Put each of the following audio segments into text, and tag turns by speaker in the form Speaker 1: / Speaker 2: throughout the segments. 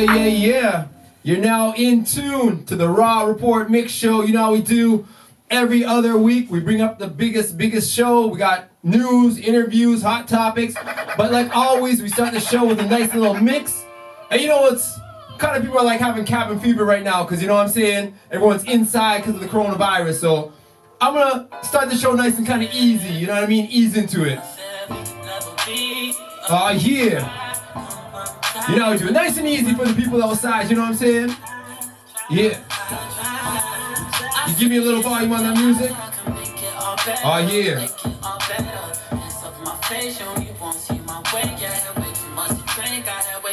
Speaker 1: Yeah. You're now in tune to the Raw Report Mixshow. You know how we do every other week. We bring up the biggest show. We got news, interviews, hot topics. But like always, we start the show with a nice little mix. And you know what's kind of people are like having cabin fever right now because you know what I'm saying? Everyone's inside because of the coronavirus. So I'm going to start the show nice and kind of easy. You know what I mean? Ease into it. Yeah. You know, we do it nice and easy for the people outside, you know what I'm saying? Yeah. You give me a little volume on that music? Yeah.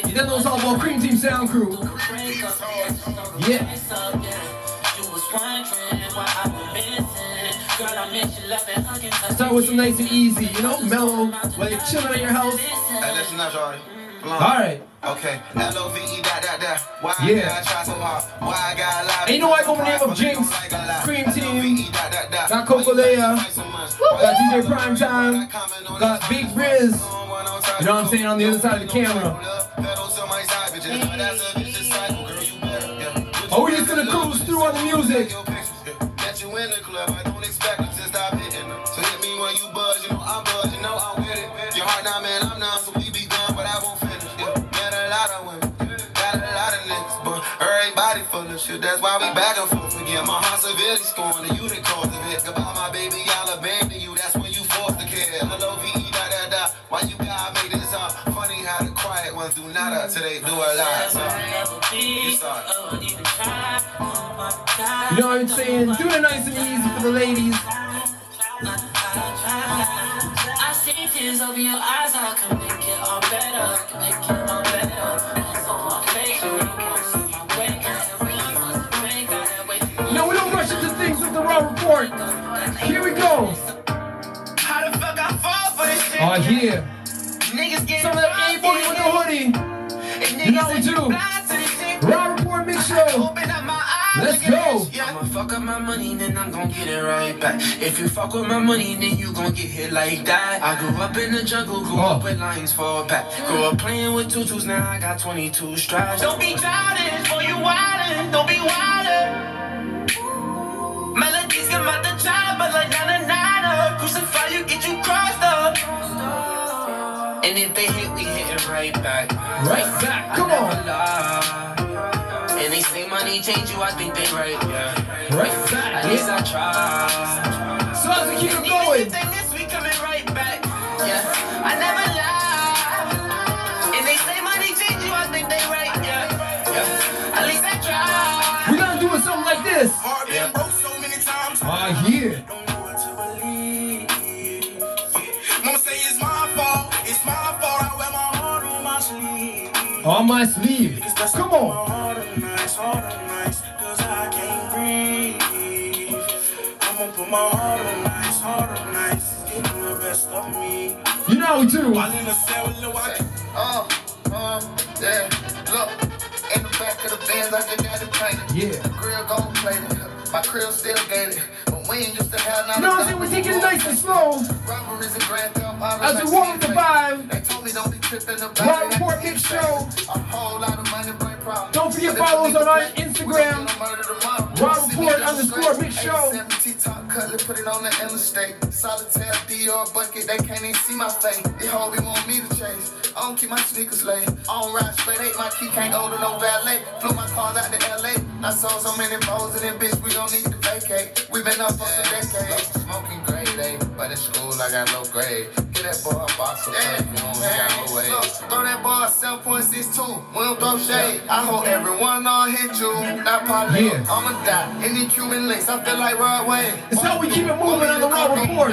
Speaker 1: You done those all about Cream Team Sound Crew. Yeah. Start with some nice and easy, you know, mellow, while you're chilling at your house.
Speaker 2: Hey, listen up, Jordy.
Speaker 1: Alright.
Speaker 2: Okay. L-O-V-E da. Why
Speaker 1: yeah.
Speaker 2: I try so hard? Why I got a lot of
Speaker 1: and you know I go by the name of Jinx, Cream Team, got Coco Leia, got DJ Primetime, got Big Riz, you know what I'm saying, on the other side of the camera. Oh, we just gonna cruise through on the music. You in the club, I don't expect it to stop hitting them. So hit me when you buzz, you know I'm buzz, you know I'm with it. Your heart now, man, I'm numb, so we be gone, but I won't finish. Yeah, met a lot of women, got a lot of niggas, but everybody full of shit. That's why we back and forth again. My heart severely scorned, and you the cause of it. About my baby, I'll abandon you. That's when you forced to care. L-O-V-E da. Why you gotta make this up? Funny how the quiet ones do nada till they do a lot. So, you start. You know what I'm saying? Do it nice and easy for the ladies. I see tears over your eyes, I can make it all better. I can make it all better. No, we don't rush into things with the Raw Report. Here we go. How the fuck I fall for this shit? Yeah. Some of that A-Boogie with the hoodie. You know what we do. Raw Report Mixshow. Let's go! I'ma fuck up my money, then I'm gon' get it right back. If you fuck with my money, then you gon' get hit like that. I grew up in the jungle, grew up with lions for a pack. Grew up playing with tutus, now I got 22 straps. Don't be childish, boy, you wildin', don't be wildin'. Melodies come out the job, but like na-na-na-na. Crucify you, get you crossed up. And if they hit, we hitting right back. Right back, come on! And they say money change you, I think they right, yeah. Right back, at least I try. So as we keep it going. This week coming right back, yeah. I never lie. And they say money change you, I think they right, yeah. At least I try. We're gonna do something like this. Hard been broke so many times. Yeah. Don't know what to believe. Mama say it's my fault. It's my fault. I wear my heart on my sleeve. On my sleeve. Come on. Hard on nice, cause I can't breathe. I'ma put my heart on nice, getting the best of me. You know too. While in the cell with Lil Wacky. Yeah. Look, in the back of the Benz, I just got it painted. Yeah. The grill gold plated. My crib still gated. But we ain't used to have none. You know what I'm saying? We're taking it nice and slow. Robberies and grand theft. As we warm the vibe. They told me don't be tripping about it. Raw Report Mixshow. A whole lot of money, bring problems. Don't forget follow us on our Instagram. Raw Report _Mixshow. TikTok cutlet, put it on the interstate. Solitaire, Dior bucket, they can't even see my face. They hope they want me to chase. I don't keep my sneakers late. I don't ride straight 8, my key can't go to no valet. Flew my cars out to LA. I sold so many bowls in this bitch, we don't need to vacate. We been up for some decades. Smoking grade A, but in school I got low grade. Get that boy a box of perfume, got away. Throw that boy 7.62, we don't throw shade. I hope everyone on hit you, not parlay. I'ma die, any Cuban links, I feel like Rod Wayne. It's how we keep it moving on the Raw Report.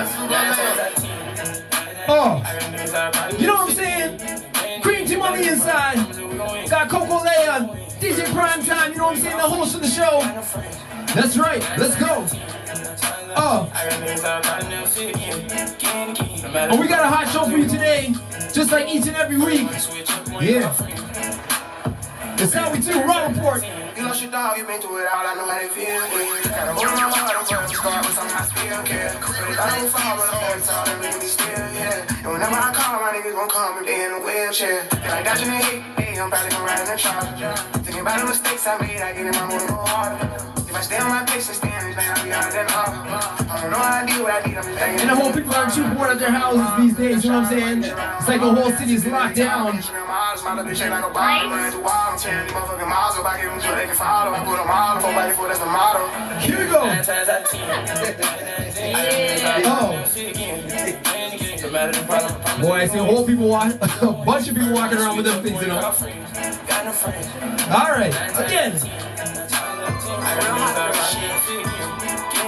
Speaker 1: You know what I'm saying? Cream Team on the inside. Got Coco Leia, DJ Primetime, you know what I'm saying? The host of the show. That's right, let's go. And we got a hot show for you today, just like each and every week. Yeah. It's how we do Raw Report.
Speaker 3: You lost your dog, you been through it all, I know how they feel. Got a hole in my heart, I'm trying to scar, but something I still care. But I don't fall, but I'm tall, that make me still, yeah. And whenever I call, my niggas gon' come if they in a wheelchair. They like dodging the hit, yeah, I'm probably gon' ride in the truck. Thinking about the mistakes I made, I get in my mood and go harder. If I stay on my pace and stay in this lane, I'll be out there harder. I don't know how I do what I did, I'm just thinking.
Speaker 1: And the whole people aren't too bored at their houses these days, you know what I'm saying? It's like the whole city is locked down.
Speaker 3: My little bitch ain't like a bottle, running through wild, I'm tearing these motherfucking miles up, I give them so they can follow. I put them all, 4x4, that's the motto.
Speaker 1: Here we go. Oh. Boy, I see a whole people walk, a bunch of people walking around with them things, you know. All right, again.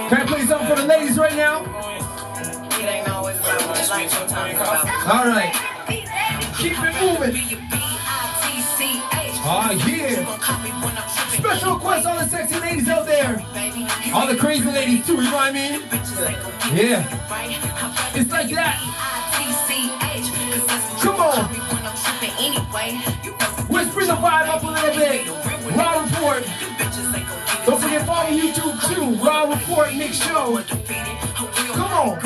Speaker 1: Can I play something for the ladies right now? All right. Keep it moving. Oh, yeah. Special request all the sexy ladies out there. All the crazy ladies too, you know what I mean? Yeah. It's like that. Come on. Let's bring the vibe up a little bit. Raw Report. Don't forget follow YouTube too. Raw Report Mixshow. Come on.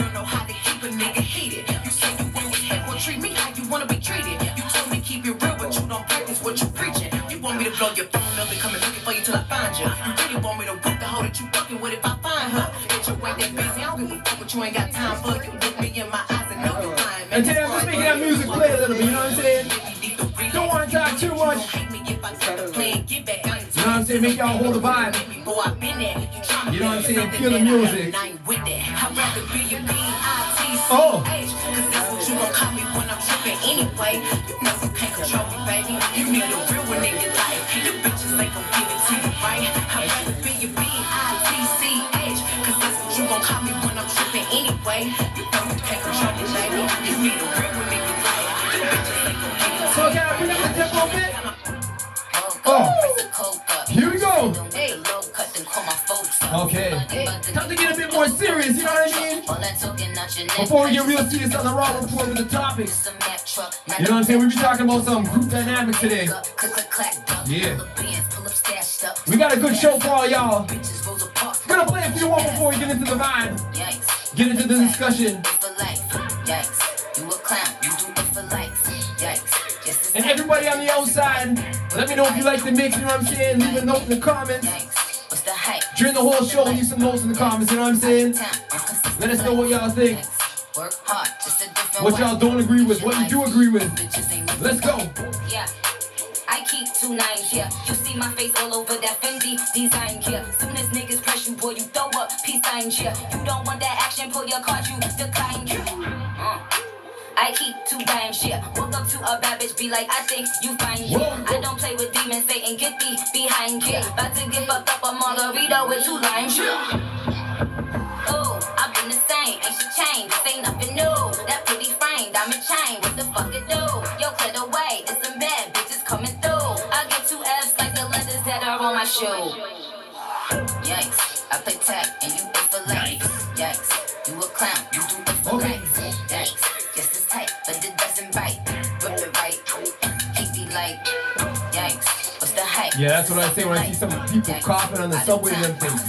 Speaker 1: Treat me how you wanna be treated. You told me keep it real, but you don't practice what you preaching. You want me to blow your phone up and come and looking for you till I find you. You really want me to whip the hoe that you fucking with if I find her. Bitch, you ain't that busy, I don't give a fuck what you ain't got time for. You look me in my eyes and know you're lying. And today I'm just making that music play a little bit, you know what I'm saying? Don't wanna talk too much. You know what I'm saying? Make y'all hold the vibe. You know what I'm saying? Feel the music. Oh. You gon' call me when I'm trippin' anyway. You know you can't control me, baby. You need a real one in your life. Your bitches ain't gon' give it to you, right? I'd rather be your B-I-T-C-H. Cause that's what you gon' call me when I'm trippin' anyway. You know you can't control me, baby. You need a real one in your life. Your bitches ain't gon' give it to you. So can I bring up the tempo a bit? Oh. Here we go. Okay. Time to get a bit more serious, you know what I mean? Before we get real serious on the Raw Report with the topics. You know what I'm saying? We be talking about some group dynamics today. Yeah. We got a good show for all y'all. We're gonna play a few more before we get into the vibe. Get into the discussion. And everybody on the outside, let me know if you like the mix, you know what I'm saying? Leave a note in the comments. During the whole show, leave some notes in the comments, you know what I'm saying? Let us know what y'all think. What y'all don't agree with, what you do agree with. Let's go.
Speaker 4: Yeah. I keep 2 9s here. You see my face all over that Fendi design here. Soon as niggas press you, boy, you throw up peace signs here. You don't want that action, pull your card, you decline here. I keep 2 dimes here. Woke up to a bad bitch, be like, I think you fine here. I don't play with demons, Satan, get thee behind here. About to get fucked up a margarita with 2 limes here. Oh, I've been the same, ain't she changed? This ain't nothing new. That pretty frame, diamond chain, what the fuck it do? Yo, clear the way, it's some bad bitches coming through. I get 2 F's like the letters that are on my shoe. Yikes, I play tag and you pay for life. Yikes, you a clown, you do it for life. Yikes, yes it's tight, but it doesn't bite. Rip it right, keep it like, yikes, what's the hype?
Speaker 1: Yeah, that's what I say when I see some people coughing on the subway and them things.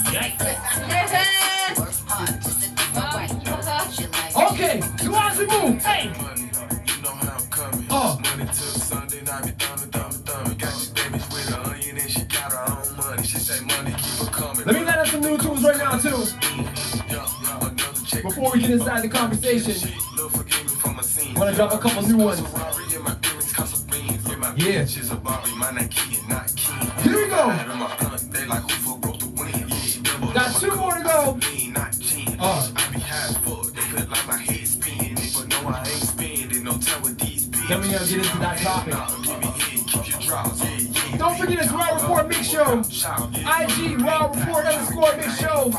Speaker 1: Okay, you want to move? Hey! Oh. Let me let out some new tunes right now too. Before we get inside the conversation, I'm gonna drop a couple new ones. Yeah. Here we go. Got 2 more to go. Then we're gonna get into that topic. Don't forget it's Raw Report Mixshow. IG Raw Report _Mixshow.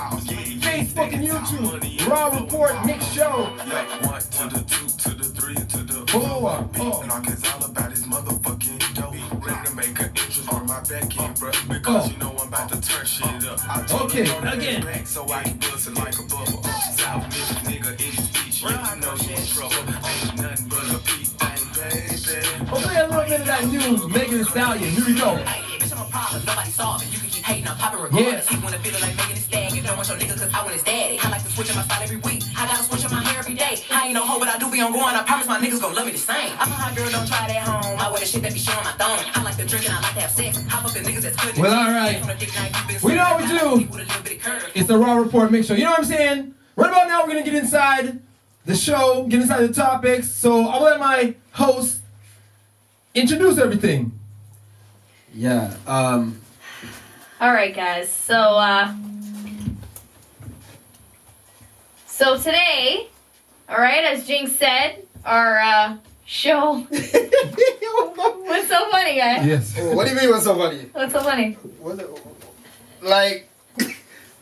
Speaker 1: Facebook and YouTube Raw Report Mixshow. 4. Oh. Okay, again. We'll play a little bit of that new Megan Thee Stallion. Here we go.
Speaker 5: a problem, nobody solve it. You can keep hating, I'm popping regardless. You wanna feel it like making it stag and don't want your nigga cause I want his daddy. I like to switch up my style every week. I gotta switch up my hair every day. I ain't no hoe, but I do be on going. I promise my niggas gon' love me the same. I'm a hot girl, don't try that home. I wear the shit that be showing my thong. I like to drink and I like to have sex. I fuck the niggas that's good.
Speaker 1: Well, alright. We know what we do. It's the Raw Report Mixshow. You know what I'm saying? Right about now, we're gonna get inside the show, get inside the topics. So I'll let my host introduce everything.
Speaker 6: Yeah.
Speaker 7: All right, guys. So today, all right, as Jinx said, our show. What's so funny, guys?
Speaker 1: Yes.
Speaker 6: What do you mean what's so funny?
Speaker 7: What's so funny?
Speaker 6: Like,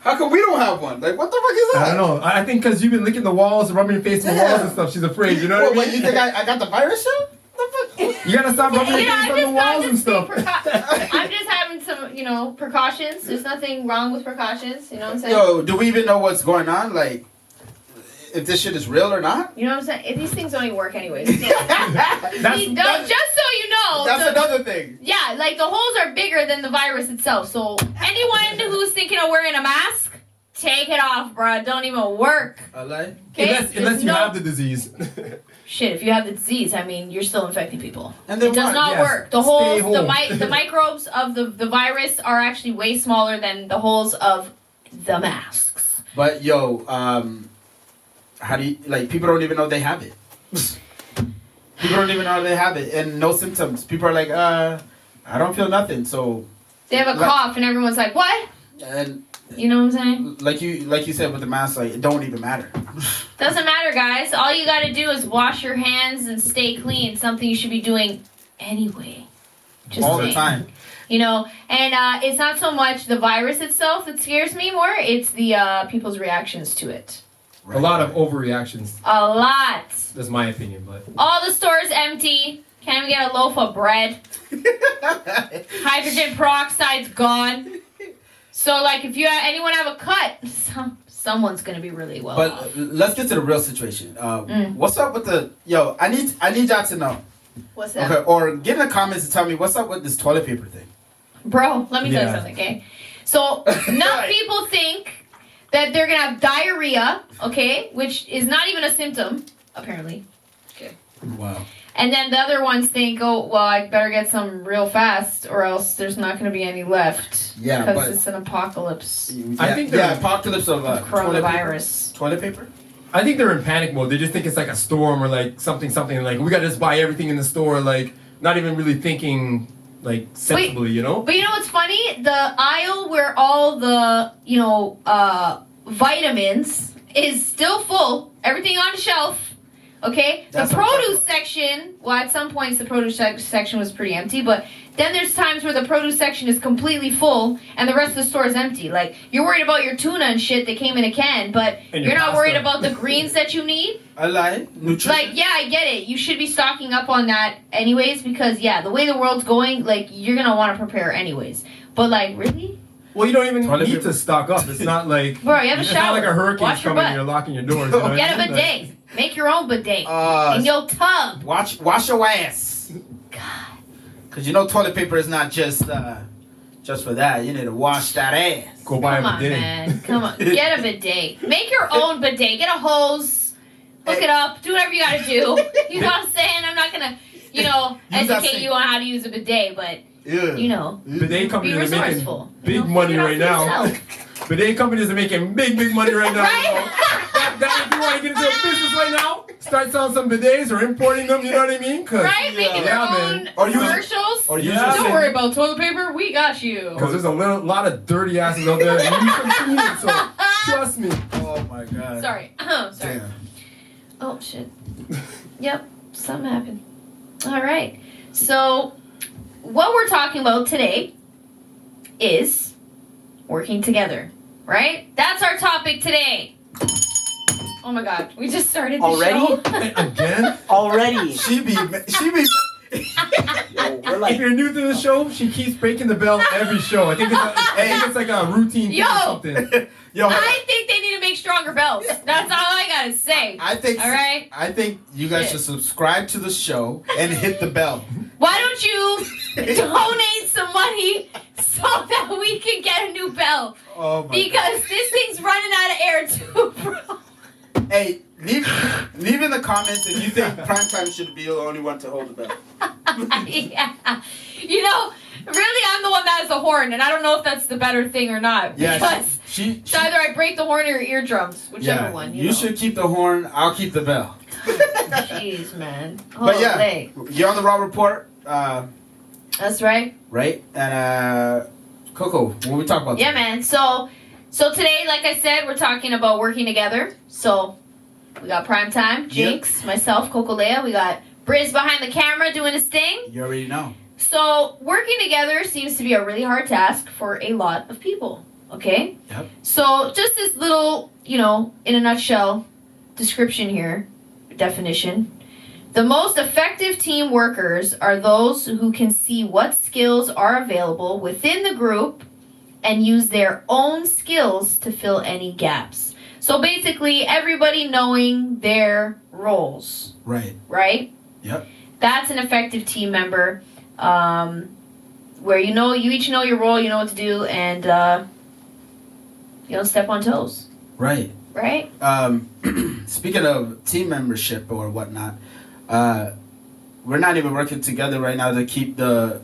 Speaker 6: how come we don't have one? Like, what the fuck is that?
Speaker 1: I don't know. I think because you've been licking the walls and rubbing your face on the walls and stuff, she's afraid. You know what I mean?
Speaker 6: Wait, you think I got the virus shit?
Speaker 1: You gotta stop rubbing your face on the walls and stuff.
Speaker 7: I'm just having some, precautions. There's nothing wrong with precautions. You know what I'm saying?
Speaker 6: Yo, do we even know what's going on? Like, if this shit is real or not?
Speaker 7: You know what I'm saying? These things don't even work anyways. So. Just so you know.
Speaker 6: That's another thing.
Speaker 7: Yeah, like the holes are bigger than the virus itself. So anyone who's thinking of wearing a mask, take it off, bro. Don't even work.
Speaker 6: Okay?
Speaker 1: Unless you have the disease.
Speaker 7: Shit, if you have the disease, I mean, you're still infecting people.
Speaker 6: And then
Speaker 7: it does not work. The
Speaker 1: Stay
Speaker 7: holes,
Speaker 1: home.
Speaker 7: the microbes of the virus are actually way smaller than the holes of the masks.
Speaker 6: But yo, how do you, like, people don't even know they have it. People don't even know they have it and no symptoms. People are like, I don't feel nothing. So
Speaker 7: they have a cough and everyone's like, what?
Speaker 6: And
Speaker 7: you know what I'm saying?
Speaker 6: Like you said with the mask, like, it don't even matter.
Speaker 7: Doesn't matter, guys. All you gotta do is wash your hands and stay clean. Something you should be doing anyway. Just
Speaker 6: all
Speaker 7: saying.
Speaker 6: the time.
Speaker 7: And it's not so much the virus itself that scares me more. It's the people's reactions to it.
Speaker 1: Right. A lot of overreactions.
Speaker 7: A lot.
Speaker 1: That's my opinion, but
Speaker 7: all the stores empty. Can't even get a loaf of bread. Hydrogen peroxide's gone. So, like, if anyone have a cut, someone's gonna be really well off.
Speaker 6: But let's get to the real situation. What's up with the I need y'all to know.
Speaker 7: What's that?
Speaker 6: Okay, or get in the comments and tell me what's up with this toilet paper thing.
Speaker 7: Bro, let me tell you something, okay? So, enough people think that they're gonna have diarrhea, okay, which is not even a symptom, apparently. Okay.
Speaker 6: Wow.
Speaker 7: And then the other ones think, oh, well, I better get some real fast, or else there's not gonna be any left.
Speaker 6: Yeah,
Speaker 7: because it's an apocalypse.
Speaker 6: Yeah,
Speaker 1: I think
Speaker 6: apocalypse of
Speaker 7: coronavirus.
Speaker 6: Toilet paper.
Speaker 1: I think they're in panic mode. They just think it's like a storm or like something. Like we gotta just buy everything in the store. Like not even really thinking like sensibly, you know.
Speaker 7: But you know what's funny? The aisle where all the vitamins is still full. Everything on the shelf. Okay, the produce section. Well, at some points the produce section was pretty empty, but then there's times where the produce section is completely full and the rest of the store is empty. Like you're worried about your tuna and shit that came in a can, but you're not worried about the greens that you need.
Speaker 6: I lie. Nutrition.
Speaker 7: Like, yeah, I get it. You should be stocking up on that anyways because the way the world's going, like you're gonna want to prepare anyways. But like, really?
Speaker 1: Well, you don't even need to stock up. It's not like
Speaker 7: bro, you have a shower.
Speaker 1: It's not like a hurricane's coming and you're locking your doors. You know?
Speaker 7: Get a bidet. Make your own bidet in your tub.
Speaker 6: Wash your ass.
Speaker 7: God.
Speaker 6: Cause toilet paper is not just for that. You need to wash that ass.
Speaker 1: Go buy a bidet.
Speaker 7: Come on, man. Come on. Get a bidet. Make your own bidet. Get a hose. Hook it up. Do whatever you gotta do. You know what I'm saying? I'm not gonna, educate you on how to use a bidet, but
Speaker 1: bidet companies are making
Speaker 7: resourceful.
Speaker 1: big money right now. Bidet companies are making big money right now.
Speaker 7: Right?
Speaker 1: If you want to get into a business right now, start selling some bidets or importing them. You know what I mean?
Speaker 7: Right? Making your own commercials. Don't worry about toilet paper. We got you.
Speaker 1: Because there's a lot of dirty asses out there. And you can clean it, so trust me.
Speaker 6: Oh my God.
Speaker 7: Sorry. Sorry.
Speaker 6: Damn.
Speaker 7: Oh shit. Yep. Something happened. All right. So, what we're talking about today is working together. Right? That's our topic today. Oh my God, we just started the show.
Speaker 1: Again?
Speaker 8: Already.
Speaker 6: She be.
Speaker 8: Yo, we're like,
Speaker 1: If you're new to the show, she keeps breaking the bell every show. I think it's like a routine thing or something.
Speaker 7: I think they need to make stronger bells. That's all I gotta say.
Speaker 6: I think.
Speaker 7: All right.
Speaker 6: I think you guys should subscribe to the show and hit the bell.
Speaker 7: Why don't you donate some money so that we can get a new bell?
Speaker 6: Oh my
Speaker 7: Because this thing's running out of air too, bro.
Speaker 6: Hey, leave in the comments if you think Primetime should be the only one to hold the bell.
Speaker 7: Yeah. You know, really, I'm the one that has the horn, and I don't know if that's the better thing or not.
Speaker 6: Yeah,
Speaker 7: Because it's either I break the horn or your eardrums, whichever one.
Speaker 6: You should keep the horn. I'll keep the bell.
Speaker 7: Jeez, man.
Speaker 6: But yeah, you're on the Raw Report.
Speaker 7: That's right.
Speaker 6: Right? And Coco, what we talk about?
Speaker 7: Yeah, man. So today, like I said, we're talking about working together. So we got Primetime, Jinx, myself, Coco Leia. We got Briz behind the camera doing his thing.
Speaker 6: You already know.
Speaker 7: So working together seems to be a really hard task for a lot of people. Okay?
Speaker 6: Yep.
Speaker 7: So just this little, in a nutshell, description here, definition. The most effective team workers are those who can see what skills are available within the group and use their own skills to fill any gaps. So basically, everybody knowing their roles.
Speaker 6: Right.
Speaker 7: Right?
Speaker 6: Yep.
Speaker 7: That's an effective team member, where you each know your role, you know what to do, and you don't step on toes.
Speaker 6: Right.
Speaker 7: Right?
Speaker 6: Speaking of team membership or whatnot, we're not even working together right now to keep the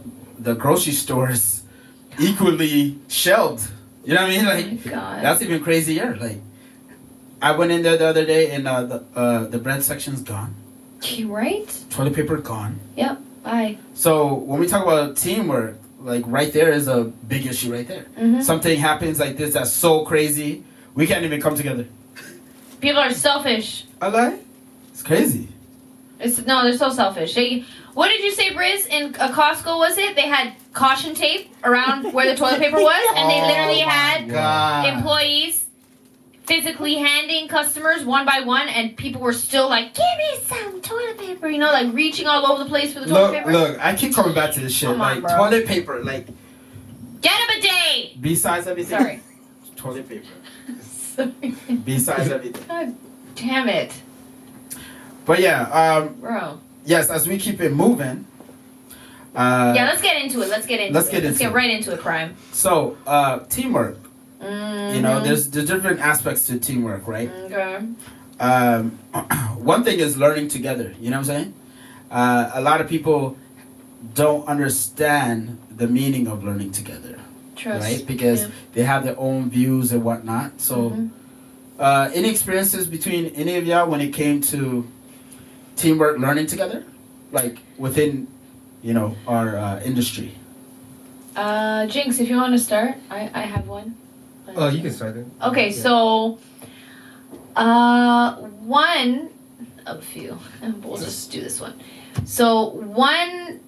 Speaker 6: grocery stores equally shelved. You know what I mean? Like,
Speaker 7: God.
Speaker 6: that's even crazier. Like, I went in there the other day and the bread section's gone.
Speaker 7: Right?
Speaker 6: Toilet paper gone.
Speaker 7: Yep. Bye.
Speaker 6: So when we talk about teamwork, like right there is a big issue right there.
Speaker 7: Mm-hmm.
Speaker 6: Something happens like this that's so crazy, we can't even come together.
Speaker 7: People are selfish.
Speaker 6: Okay? It's crazy.
Speaker 7: They're so selfish. What did you say, Briz? In a Costco, was it? They had caution tape around where the toilet paper was, and they literally had employees physically handing customers one by one, and people were still like, "Give me some toilet paper," like reaching all over the place for the toilet paper.
Speaker 6: Look, I keep coming back to this shit.
Speaker 7: Come on,
Speaker 6: like,
Speaker 7: bro.
Speaker 6: toilet paper, like,
Speaker 7: Get him a day.
Speaker 6: besides everything.
Speaker 7: Sorry.
Speaker 6: Toilet paper.
Speaker 7: Sorry.
Speaker 6: Besides everything.
Speaker 7: God damn it,
Speaker 6: But yeah,
Speaker 7: bro.
Speaker 6: yes, as we keep it moving.
Speaker 7: Yeah, let's get into it. Let's get right into it, Prime.
Speaker 6: So, teamwork.
Speaker 7: Mm-hmm.
Speaker 6: There's different aspects to teamwork, right?
Speaker 7: Okay.
Speaker 6: One thing is learning together. You know what I'm saying? A lot of people don't understand the meaning of learning together.
Speaker 7: Trust.
Speaker 6: Right? Because they have their own views and whatnot. So, any experiences between any of y'all when it came to teamwork, learning together? Like, within, our industry?
Speaker 7: Jinx, if you want to start, I have one.
Speaker 1: Oh, you can start then.
Speaker 7: Okay, so one of a few. We'll just do this one. So one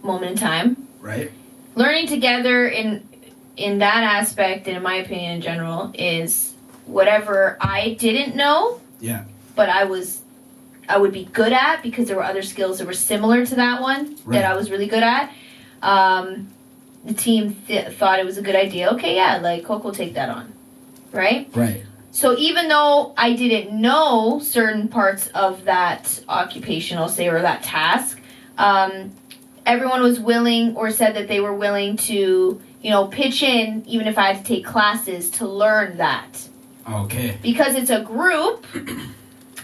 Speaker 7: moment in time.
Speaker 6: Right.
Speaker 7: Learning together in that aspect, and in my opinion in general, is whatever I didn't know.
Speaker 6: Yeah.
Speaker 7: But I would be good at because there were other skills that were similar to that one that I was really good at. The team thought it was a good idea. Okay, yeah, like Coco will take that on, right?
Speaker 6: Right.
Speaker 7: So even though I didn't know certain parts of that occupation, I'll say, or that task, everyone was willing or said that they were willing to, pitch in even if I had to take classes to learn that.
Speaker 6: Okay.
Speaker 7: Because it's a group,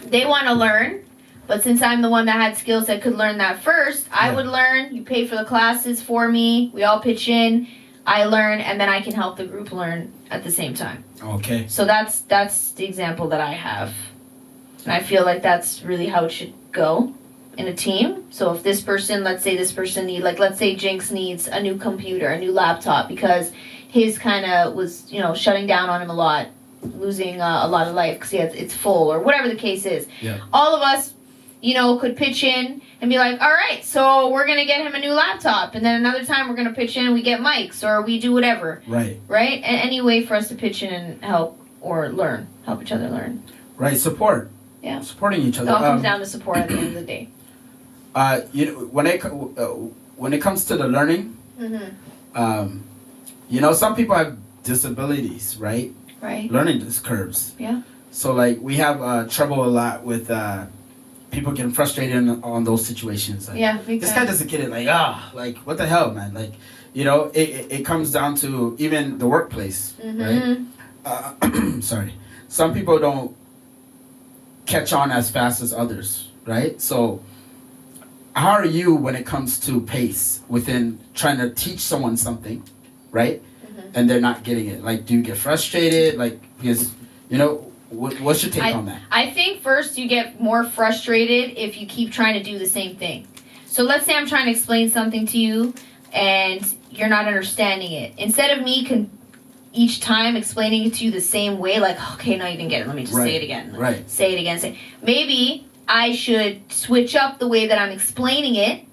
Speaker 7: they want to learn. But since I'm the one that had skills that could learn that first, I would learn. You pay for the classes for me. We all pitch in. I learn, and then I can help the group learn at the same time.
Speaker 6: Okay.
Speaker 7: So that's the example that I have. And I feel like that's really how it should go in a team. So if this person, let's say let's say Jinx needs a new computer, a new laptop, because his kind of was, shutting down on him a lot, losing a lot of life because it's full or whatever the case is.
Speaker 6: Yeah.
Speaker 7: All of us, could pitch in and be like, all right, so we're going to get him a new laptop. And then another time we're going to pitch in and we get mics or we do whatever.
Speaker 6: Right.
Speaker 7: Right? And any way for us to pitch in and help or learn. Help each other learn.
Speaker 6: Right. Support.
Speaker 7: Yeah.
Speaker 6: Supporting each other.
Speaker 7: It all comes down to support at the end of the day.
Speaker 6: When it comes to the learning, some people have disabilities, right?
Speaker 7: Right.
Speaker 6: Learning curves.
Speaker 7: Yeah.
Speaker 6: So, like, we have trouble a lot with people getting frustrated on those situations. Like,
Speaker 7: Yeah, big
Speaker 6: this
Speaker 7: time.
Speaker 6: guy doesn't get it. Like what the hell, man? Like, it comes down to even the workplace, right? Sorry, some people don't catch on as fast as others, right? So, how are you when it comes to pace within trying to teach someone something, right? And they're not getting it. Like, do you get frustrated? Like, because what's your take on that?
Speaker 7: I think first you get more frustrated if you keep trying to do the same thing. So let's say I'm trying to explain something to you and you're not understanding it. Instead of me each time explaining it to you the same way, like, okay, no, you didn't get it. Let me just say it again.
Speaker 6: Right.
Speaker 7: Say it again. Maybe I should switch up the way that I'm explaining it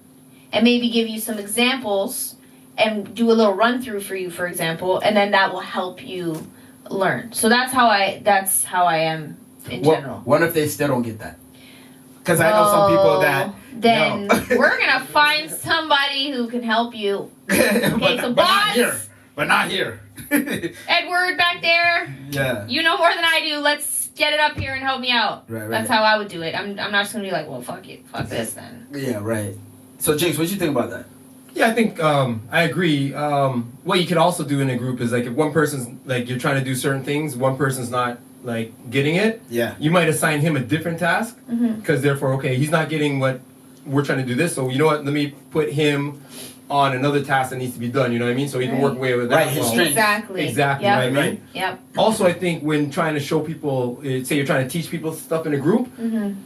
Speaker 7: and maybe give you some examples and do a little run through for you, for example, and then that will help you learn. So that's how I am in general.
Speaker 6: What if they still don't get that? Because I know some people that
Speaker 7: then we're gonna find somebody who can help you. Okay, so boss,
Speaker 6: but not here.
Speaker 7: Edward back there.
Speaker 6: Yeah.
Speaker 7: You know more than I do. Let's get it up here and help me out.
Speaker 6: Right.
Speaker 7: That's how I would do it. I'm not just gonna be like, well, fuck it, fuck this then.
Speaker 6: Yeah, right. So Jinx, what do you think about that?
Speaker 1: Yeah, I think I agree. What you could also do in a group is like if one person's like you're trying to do certain things, one person's not like getting it.
Speaker 6: Yeah.
Speaker 1: You might assign him a different task because therefore, okay, he's not getting what we're trying to do this. So you know what? Let me put him on another task that needs to be done. You know what I mean? So he can work away with that.
Speaker 6: Right. His strength.
Speaker 7: Exactly.
Speaker 1: Exactly.
Speaker 7: Yep.
Speaker 1: Right.
Speaker 7: Yep.
Speaker 1: Also, I think when trying to show people, say you're trying to teach people stuff in a group,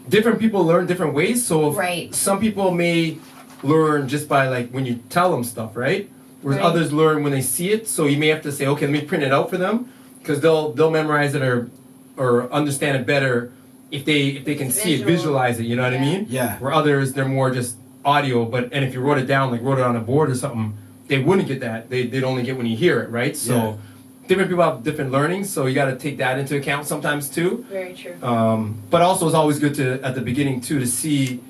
Speaker 1: different people learn different ways. So some people may learn just by like when you tell them stuff, right? Whereas others learn when they see it. So you may have to say, okay, let me print it out for them because they'll memorize it or understand it better if they can see it, visualize it. You know what I mean?
Speaker 6: Yeah.
Speaker 1: Where others they're more just audio, and if you wrote it down, like wrote it on a board or something, they wouldn't get that. They'd only get when you hear it, right? So different people have different learnings, so you got to take that into account sometimes too.
Speaker 7: Very true.
Speaker 1: But also it's always good to at the beginning too to see,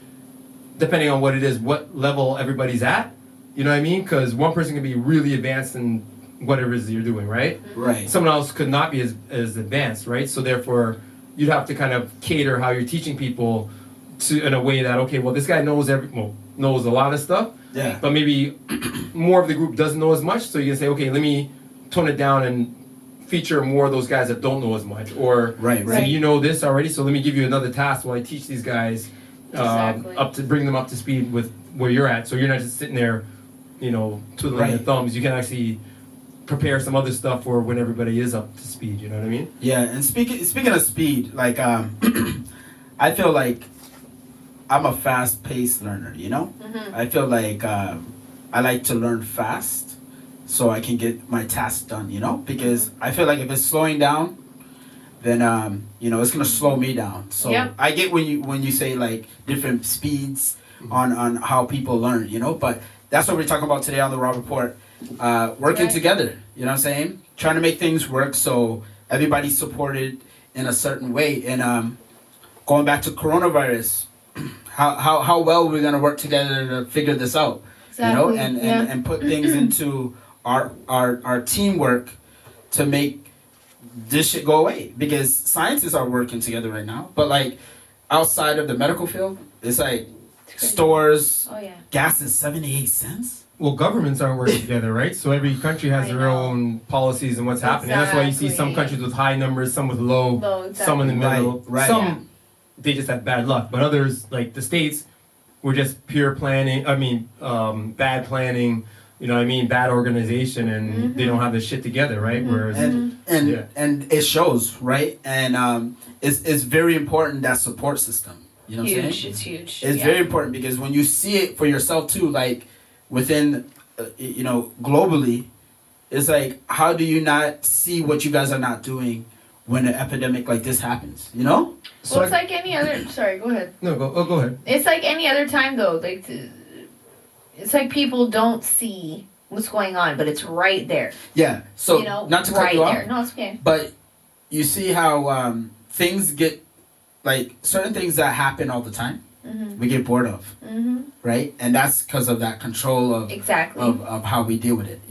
Speaker 1: depending on what it is, what level everybody's at. You know what I mean? Because one person can be really advanced in whatever it is you're doing, right?
Speaker 6: Right.
Speaker 1: Someone else could not be as advanced, right? So therefore, you'd have to kind of cater how you're teaching people to in a way that, okay, well, this guy knows knows a lot of stuff, but maybe more of the group doesn't know as much. So you can say, okay, let me tone it down and feature more of those guys that don't know as much, or say, you know this already, so let me give you another task while I teach these guys bring them up to speed with where you're at. So you're not just sitting there, twiddling your thumbs. You can actually prepare some other stuff for when everybody is up to speed. You know what I mean?
Speaker 6: Yeah, and speaking of speed, like I feel like I'm a fast-paced learner. I feel like I like to learn fast so I can get my tasks done. Because I feel like if it's slowing down, then it's gonna slow me down. So I get when you say like different speeds on how people learn. But that's what we're talking about today on the Raw Report. Working together, you know what I'm saying? Trying to make things work so everybody's supported in a certain way. And going back to coronavirus, how well we're gonna work together to figure this out, and put things into our teamwork to make this shit go away. Because scientists are working together right now, but like outside of the medical field, it's like stores, gas is 78 cents.
Speaker 1: Well, governments aren't working together, right? So every country has their own policies and what's happening. That's why you see some countries with high numbers, some with low, some in the middle. Some they just have bad luck, but others, like the States, were just pure planning. Bad planning. You know what I mean? Bad organization, and they don't have their shit together, right? Whereas
Speaker 6: and it shows, right? And it's very important, that support system. You know what I'm saying?
Speaker 7: It's huge.
Speaker 6: It's very important because when you see it for yourself too, like within, globally, it's like, how do you not see what you guys are not doing when an epidemic like this happens?
Speaker 7: Well, it's like any other. Sorry, go ahead.
Speaker 1: No, go ahead.
Speaker 7: It's like any other time though. Like, it's like people don't see what's going on, but it's right there.
Speaker 6: Yeah. So not to cut you off.
Speaker 7: There. No, it's okay.
Speaker 6: But you see how things get, like certain things that happen all the time, we get bored of, right? And that's because of that control of of how we deal with it,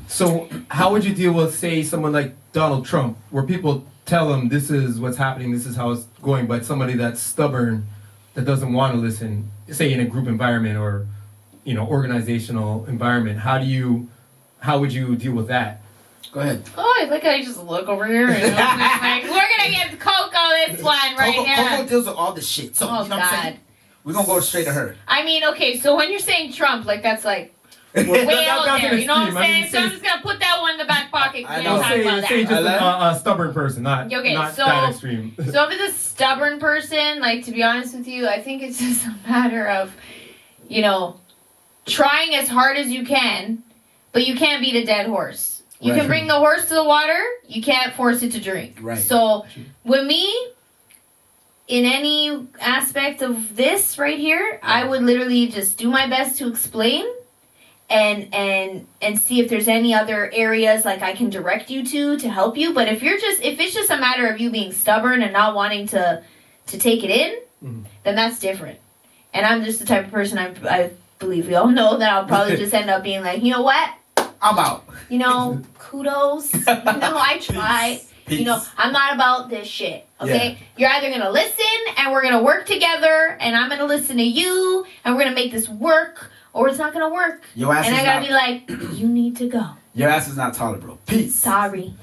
Speaker 1: So how would you deal with, say, someone like Donald Trump, where people tell him this is what's happening, this is how it's going, but somebody that's stubborn that doesn't want to listen, say in a group environment or, organizational environment, how would you deal with that?
Speaker 6: Go ahead.
Speaker 7: Oh, I like how you just look over here and I'm just like, we're gonna get Coco this one right here.
Speaker 6: Coco deals with all the shit. So,
Speaker 7: Oh
Speaker 6: you know what I'm saying?
Speaker 7: God.
Speaker 6: We're going to go straight to her.
Speaker 7: I mean, okay, so when you're saying Trump, like that's like way out
Speaker 1: that's
Speaker 7: there.
Speaker 1: an
Speaker 7: You know what I'm
Speaker 1: extreme. I mean,
Speaker 7: saying? So I'm just gonna put that one in the back pocket.
Speaker 6: I
Speaker 7: We
Speaker 6: know.
Speaker 7: don't talk about
Speaker 1: Say
Speaker 7: that.
Speaker 1: just a stubborn person, not that extreme.
Speaker 7: So if it's a stubborn person, like to be honest with you, I think it's just a matter of, trying as hard as you can, but you can't beat a dead horse. You
Speaker 6: Right.
Speaker 7: can bring the horse to the water, you can't force it to drink.
Speaker 6: Right.
Speaker 7: So with me, in any aspect of this right here, I would literally just do my best to explain and see if there's any other areas like I can direct you to help you. But if it's just a matter of you being stubborn and not wanting to take it in, then that's different. And I'm just the type of person I believe we all know that I'll probably just end up being like, you know what?
Speaker 6: I'm out.
Speaker 7: Kudos. I tried.
Speaker 6: Peace.
Speaker 7: I'm not about this shit. Okay?
Speaker 6: Yeah.
Speaker 7: You're either gonna listen and we're gonna work together and I'm gonna listen to you and we're gonna make this work, or it's not gonna work.
Speaker 6: Your ass
Speaker 7: And
Speaker 6: is
Speaker 7: I gotta
Speaker 6: not,
Speaker 7: be like, you need to go.
Speaker 6: Your ass is not taller, bro. Peace.
Speaker 7: Sorry.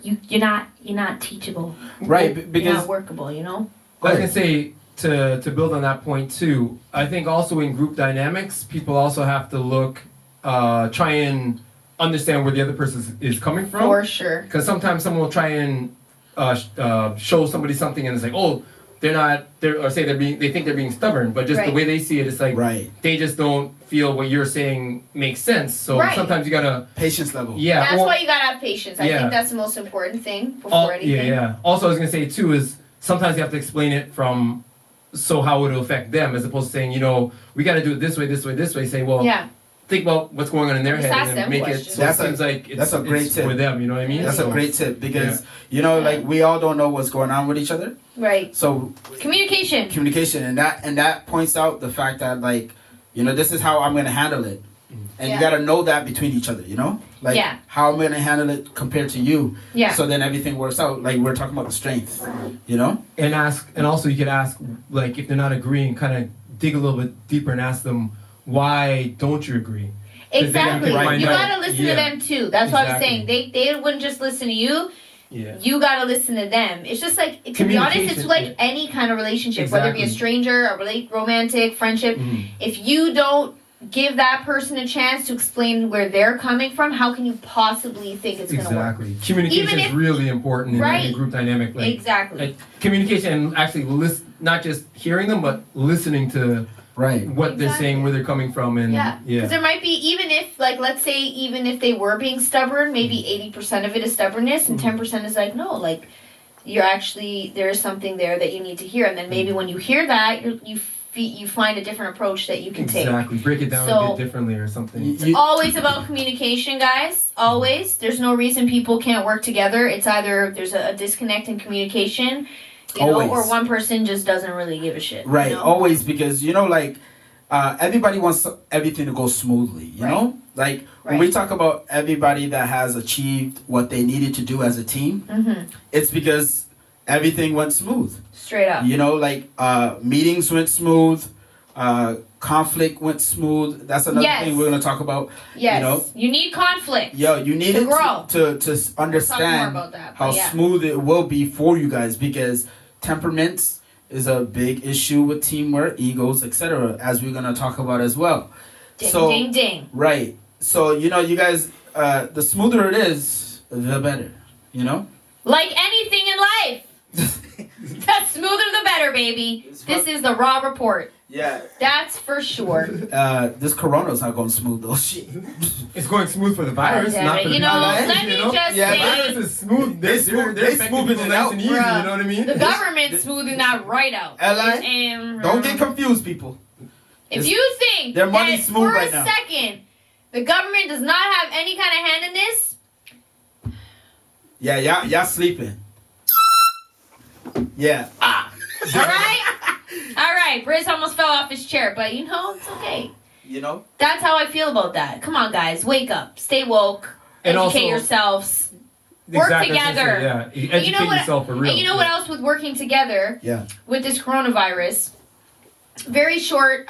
Speaker 7: You're not teachable.
Speaker 6: Right,
Speaker 7: You're
Speaker 6: because
Speaker 7: not workable,
Speaker 1: I was gonna say to build on that point too. I think also in group dynamics, people also have to look, try and understand where the other person is coming from.
Speaker 7: For sure.
Speaker 1: Because sometimes someone will try and show somebody something and it's like, oh, they think they're being stubborn, but just the
Speaker 7: Right.
Speaker 1: way they see it, it's like
Speaker 6: Right.
Speaker 1: they just don't feel what you're saying makes sense. So
Speaker 7: Right.
Speaker 1: sometimes you gotta,
Speaker 6: patience level.
Speaker 1: yeah.
Speaker 7: That's why you gotta have patience. I
Speaker 1: Yeah.
Speaker 7: think that's the most important thing before anything.
Speaker 1: Yeah. Also, I was gonna say too is sometimes you have to explain it from how it'll affect them, as opposed to saying, we got to do it this way, this way, this way. Say, well,
Speaker 7: Yeah.
Speaker 1: think about what's going on in their
Speaker 7: Just
Speaker 1: head
Speaker 7: ask
Speaker 1: and
Speaker 7: them
Speaker 1: then make
Speaker 7: questions.
Speaker 1: it so it
Speaker 6: That's a-
Speaker 1: seems like
Speaker 6: that's a great
Speaker 1: it's
Speaker 6: tip.
Speaker 1: for them. You know what I mean?
Speaker 6: That's
Speaker 1: So-
Speaker 6: a great tip because, like we all don't know what's going on with each other.
Speaker 7: Right.
Speaker 6: So
Speaker 7: Communication.
Speaker 6: communication and that points out the fact that this is how I'm going to handle it. And
Speaker 7: Yeah.
Speaker 6: you got to know that between each other, Like
Speaker 7: Yeah.
Speaker 6: how I'm going to handle it compared to you.
Speaker 7: Yeah.
Speaker 6: So then everything works out. Like we're talking about the strength,
Speaker 1: And also you could ask, like, if they're not agreeing, kind of dig a little bit deeper and ask them, why don't you agree? 'Cause they gotta
Speaker 7: Exactly.
Speaker 1: find
Speaker 7: You
Speaker 1: out.
Speaker 7: gotta listen
Speaker 1: Yeah.
Speaker 7: to them too. That's what I'm
Speaker 1: Exactly.
Speaker 7: saying. They wouldn't just listen to you.
Speaker 1: Yeah.
Speaker 7: You gotta listen to them. It's just like, to be honest, it's
Speaker 1: Communication,
Speaker 7: like
Speaker 1: yeah.
Speaker 7: any kind of relationship, whether it be a
Speaker 1: Exactly.
Speaker 7: stranger, romantic, friendship.
Speaker 1: Mhm.
Speaker 7: If you don't give that person a chance to explain where they're coming from, how can you possibly think it's gonna work?
Speaker 1: Exactly. Communication
Speaker 7: Even
Speaker 1: is
Speaker 7: if-
Speaker 1: really important in
Speaker 7: Right.
Speaker 1: a group dynamic. Like,
Speaker 7: Exactly.
Speaker 1: communication and actually not just hearing them, but listening to
Speaker 6: right?
Speaker 1: what they're
Speaker 7: Exactly.
Speaker 1: saying, where they're coming from, and
Speaker 7: Yeah, because there might be, even if, like, let's say, even if they were being stubborn, maybe 80% of it is stubbornness, and 10% is like, no, like, you're actually, there is something there that you need to hear, and then maybe when you hear that, you find a different approach that you can take.
Speaker 1: exactly break it down a
Speaker 7: So-
Speaker 1: bit differently or something.
Speaker 6: You-
Speaker 7: Always about communication, guys. Always. There's no reason people can't work together. It's either there's a disconnect in communication,
Speaker 6: Always.
Speaker 7: or one person just doesn't really give a shit.
Speaker 6: Right,
Speaker 7: You know?
Speaker 6: always, because everybody wants everything to go smoothly, know? Like when we talk about everybody that has achieved what they needed to do as a team, it's because everything went smooth.
Speaker 7: Straight up.
Speaker 6: Meetings went smooth, conflict went smooth. That's another
Speaker 7: Yes.
Speaker 6: thing we're gonna talk about.
Speaker 7: Yes. You need conflict.
Speaker 6: You need
Speaker 7: To grow.
Speaker 6: to understand
Speaker 7: about that,
Speaker 6: how
Speaker 7: but yeah.
Speaker 6: smooth it will be for you guys, because temperaments is a big issue with teamwork, egos, etc., as we're gonna talk about as well.
Speaker 7: Ding,
Speaker 6: So
Speaker 7: ding, ding.
Speaker 6: right, so you guys, the smoother it is, the better.
Speaker 7: Like anything in life. The smoother the better, baby. This is the Raw Report.
Speaker 6: Yeah.
Speaker 7: That's for sure.
Speaker 6: This corona's not going smooth though. Shit.
Speaker 1: It's going smooth for the virus,
Speaker 7: Damn
Speaker 1: not
Speaker 7: it.
Speaker 1: for the
Speaker 7: You know,
Speaker 1: people,
Speaker 7: let me just
Speaker 6: Yeah,
Speaker 7: say,
Speaker 1: virus is smooth.
Speaker 6: They smooth-
Speaker 1: They're
Speaker 6: they
Speaker 1: affecting
Speaker 6: smoothing
Speaker 1: people
Speaker 6: it
Speaker 1: nice
Speaker 6: out,
Speaker 1: and easy.
Speaker 7: bruh.
Speaker 1: You know what I mean?
Speaker 7: the government's smoothing that right out.
Speaker 6: Don't get confused, people.
Speaker 7: If you think
Speaker 6: their money's
Speaker 7: that
Speaker 6: smooth
Speaker 7: for
Speaker 6: right
Speaker 7: a
Speaker 6: now.
Speaker 7: second the government does not have any kind of hand in this,
Speaker 6: Yeah, y'all sleeping. Yeah.
Speaker 7: all right, Briz almost fell off his chair, but it's okay. That's how I feel about that. Come on, guys, wake up, stay woke,
Speaker 1: And
Speaker 7: educate
Speaker 1: also-
Speaker 7: yourselves, work
Speaker 1: Exactly, that's
Speaker 7: together.
Speaker 1: what I was gonna say, yeah.
Speaker 7: And
Speaker 1: Educate yourself for real.
Speaker 7: And you know what else with working together
Speaker 6: Yeah.
Speaker 7: with this coronavirus? very short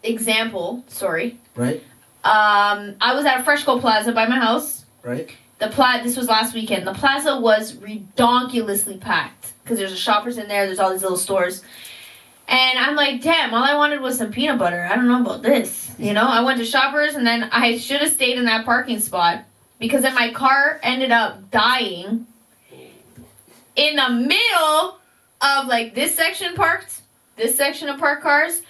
Speaker 7: example. Sorry.
Speaker 6: Right.
Speaker 7: I was at a Freshco Plaza by my house.
Speaker 6: Right.
Speaker 7: This was last weekend. The plaza was redonkulously packed because there's a Shoppers in there. There's all these little stores. And I'm like, damn, all I wanted was some peanut butter. I don't know about this. You know, I went to Shoppers and then I should have stayed in that parking spot because then my car ended up dying in the middle of like this section of parked cars,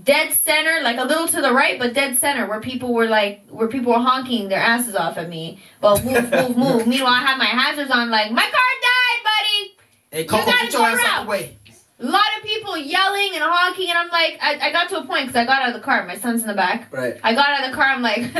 Speaker 7: dead center, like a little to the right, but dead center where people were honking their asses off at me. But move. Meanwhile, I had my hazards on like, my car died, buddy.
Speaker 6: Hey, Coco, get your ass out the way.
Speaker 7: A lot of people yelling and honking, and I'm like, I got to a point because I got out of the car. My son's in the back.
Speaker 6: Right.
Speaker 7: I got out of the car. I'm like,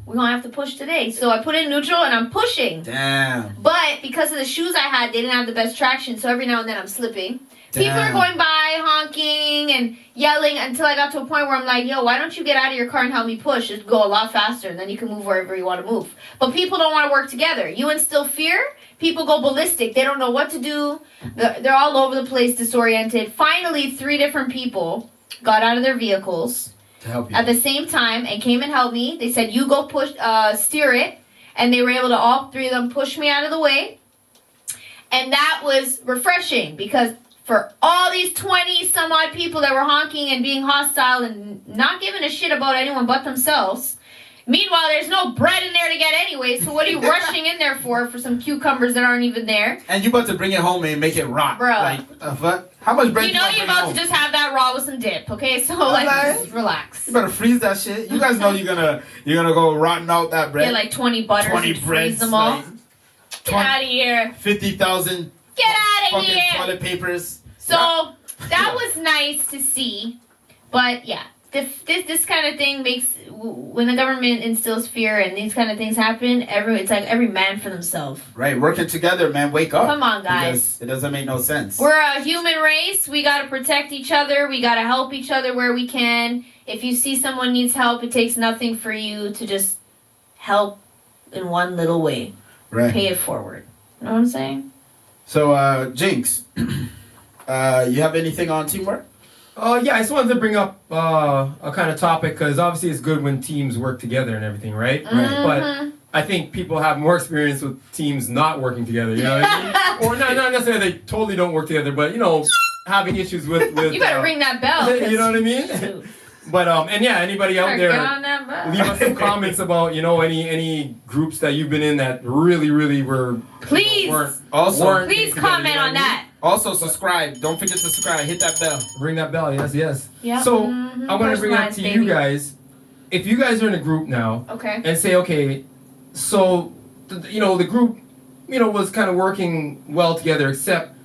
Speaker 7: we're going to have to push today. So I put it in neutral, and I'm pushing.
Speaker 6: Damn.
Speaker 7: But because of the shoes I had, they didn't have the best traction, so every now and then I'm slipping.
Speaker 6: Damn.
Speaker 7: People are going by, honking and yelling until I got to a point where I'm like, yo, why don't you get out of your car and help me push? It'd go a lot faster, and then you can move wherever you want to move. But people don't want to work together. You instill fear, people go ballistic. They don't know what to do. They're all over the place, disoriented. Finally, 3 different people got out of their vehicles
Speaker 6: To help you.
Speaker 7: at the same time and came and helped me. They said, you go push, steer it. And they were able to, all 3 of them, push me out of the way. And that was refreshing because for all these 20 some odd people that were honking and being hostile and not giving a shit about anyone but themselves. Meanwhile, there's no bread in there to get anyway, so what are you rushing in there for some cucumbers that aren't even there?
Speaker 6: And you about to bring it home and make it rot.
Speaker 7: Bro.
Speaker 6: Like, fuck? How much bread
Speaker 7: You know you're about to just have that raw with some dip, okay? So, like, just relax.
Speaker 6: You better freeze that shit. You guys know you're gonna go rotten out that bread.
Speaker 7: Get like 20 butters
Speaker 6: 20
Speaker 7: and freeze
Speaker 6: breads,
Speaker 7: them all.
Speaker 6: like,
Speaker 7: Get out of here.
Speaker 6: 50,000
Speaker 7: Get out of
Speaker 6: fucking
Speaker 7: here.
Speaker 6: toilet papers.
Speaker 7: So that was nice to see, but yeah, this kind of thing makes when the government instills fear and these kind of things happen. It's like every man for themselves.
Speaker 6: Right, working together, man. Wake up.
Speaker 7: Come on, guys.
Speaker 6: Because it doesn't make no sense.
Speaker 7: We're a human race. We gotta protect each other. We gotta help each other where we can. If you see someone needs help, it takes nothing for you to just help in one little way.
Speaker 6: Right.
Speaker 7: Pay it forward. You know what I'm saying?
Speaker 6: So, Jinx, you have anything on teamwork?
Speaker 1: Yeah, I just wanted to bring up a kind of topic because obviously it's good when teams work together and everything, right?
Speaker 7: Mm-hmm.
Speaker 1: But I think people have more experience with teams not working together, you know what I mean? Or not necessarily they totally don't work together, but, you know, having issues with
Speaker 7: You better ring that bell.
Speaker 1: you know what I mean?
Speaker 7: Shoot.
Speaker 1: But, and yeah, anybody out there,
Speaker 7: Get on that bell.
Speaker 1: leave us some comments about, you know, any groups that you've been in that really were...
Speaker 7: Please.
Speaker 1: You know,
Speaker 6: Also,
Speaker 1: weren't
Speaker 7: Please
Speaker 1: together,
Speaker 7: comment
Speaker 1: you know
Speaker 7: on
Speaker 1: what I mean?
Speaker 7: that.
Speaker 6: Also, subscribe. Don't forget to subscribe. Hit that bell.
Speaker 1: Ring that bell, yes.
Speaker 7: Yep.
Speaker 1: So,
Speaker 7: Mhm.
Speaker 1: I want to bring up
Speaker 7: Personalized,
Speaker 1: to
Speaker 7: baby.
Speaker 1: you guys, if you guys are in a group now,
Speaker 7: Okay.
Speaker 1: and say, okay, so, you know, the group, you know, was kind of working well together, except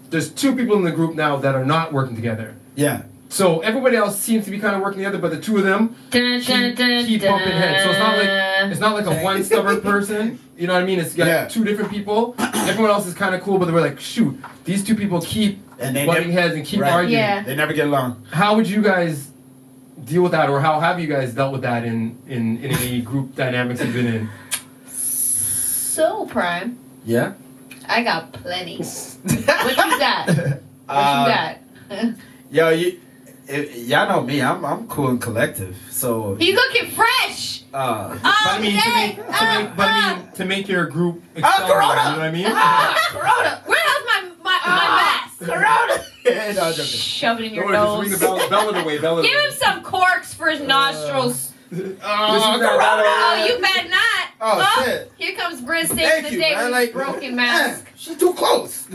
Speaker 1: there's 2 people in the group now that are not working together.
Speaker 6: Yeah.
Speaker 1: So everybody else seems to be kind of working together, but the 2 of them keep bumping heads. So it's not like a one stubborn person. You know what I mean? It's got 2 different people. Everyone else is kind of cool, but they were like, shoot, these 2 people keep butting heads and keep arguing.
Speaker 7: Yeah.
Speaker 6: They never get along.
Speaker 1: How would you guys deal with that, or how have you guys dealt with that in any group dynamics you've been in?
Speaker 7: So, Prime,
Speaker 6: Yeah?
Speaker 7: I got plenty. What you got? What you got?
Speaker 6: Yo, y'all know me. I'm cool and collective. So.
Speaker 7: He's looking fresh.
Speaker 1: But I mean, to make your group excel,
Speaker 6: Corona!
Speaker 1: you know what I mean?
Speaker 7: Corona. Where the hell's my mask?
Speaker 6: Corona! No, I'm joking.
Speaker 7: Shove it in your
Speaker 1: Don't worry, just
Speaker 7: nose.
Speaker 1: ring the bell it away, bell it
Speaker 7: Give
Speaker 1: away.
Speaker 7: him some corks for his nostrils.
Speaker 6: Corona!
Speaker 7: You bet not.
Speaker 6: Oh, shit.
Speaker 7: Here comes Briz saving
Speaker 6: Thank
Speaker 7: the
Speaker 6: you,
Speaker 7: day
Speaker 6: man.
Speaker 7: with his broken mask.
Speaker 6: She's too close.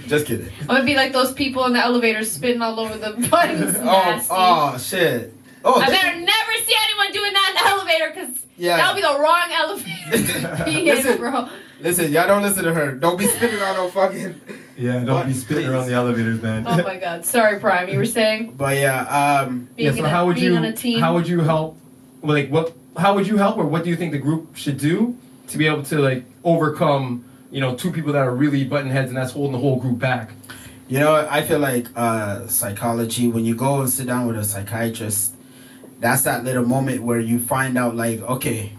Speaker 6: Just kidding.
Speaker 7: I'm gonna be like those people in the elevator spitting all over the buttons. Nasty.
Speaker 6: Oh, shit. Oh,
Speaker 7: I better never see anyone doing that in the elevator because that'll be the wrong elevator to be in,
Speaker 6: Listen.
Speaker 7: bro.
Speaker 6: Listen, y'all don't listen to her. Don't be spitting on no fucking.
Speaker 1: Yeah, don't be spitting around the elevators, man.
Speaker 7: Oh my god. Sorry, Prime. You were saying?
Speaker 6: But yeah,
Speaker 7: Being
Speaker 1: so how would
Speaker 7: being
Speaker 1: you
Speaker 7: on a team.
Speaker 1: how would you help? Like what? How would you help, or what do you think the group should do to be able to like overcome, you know, 2 people that are really butting heads and that's holding the whole group back?
Speaker 6: you know, I feel like psychology. When you go and sit down with a psychiatrist, that's that little moment where you find out, like, okay,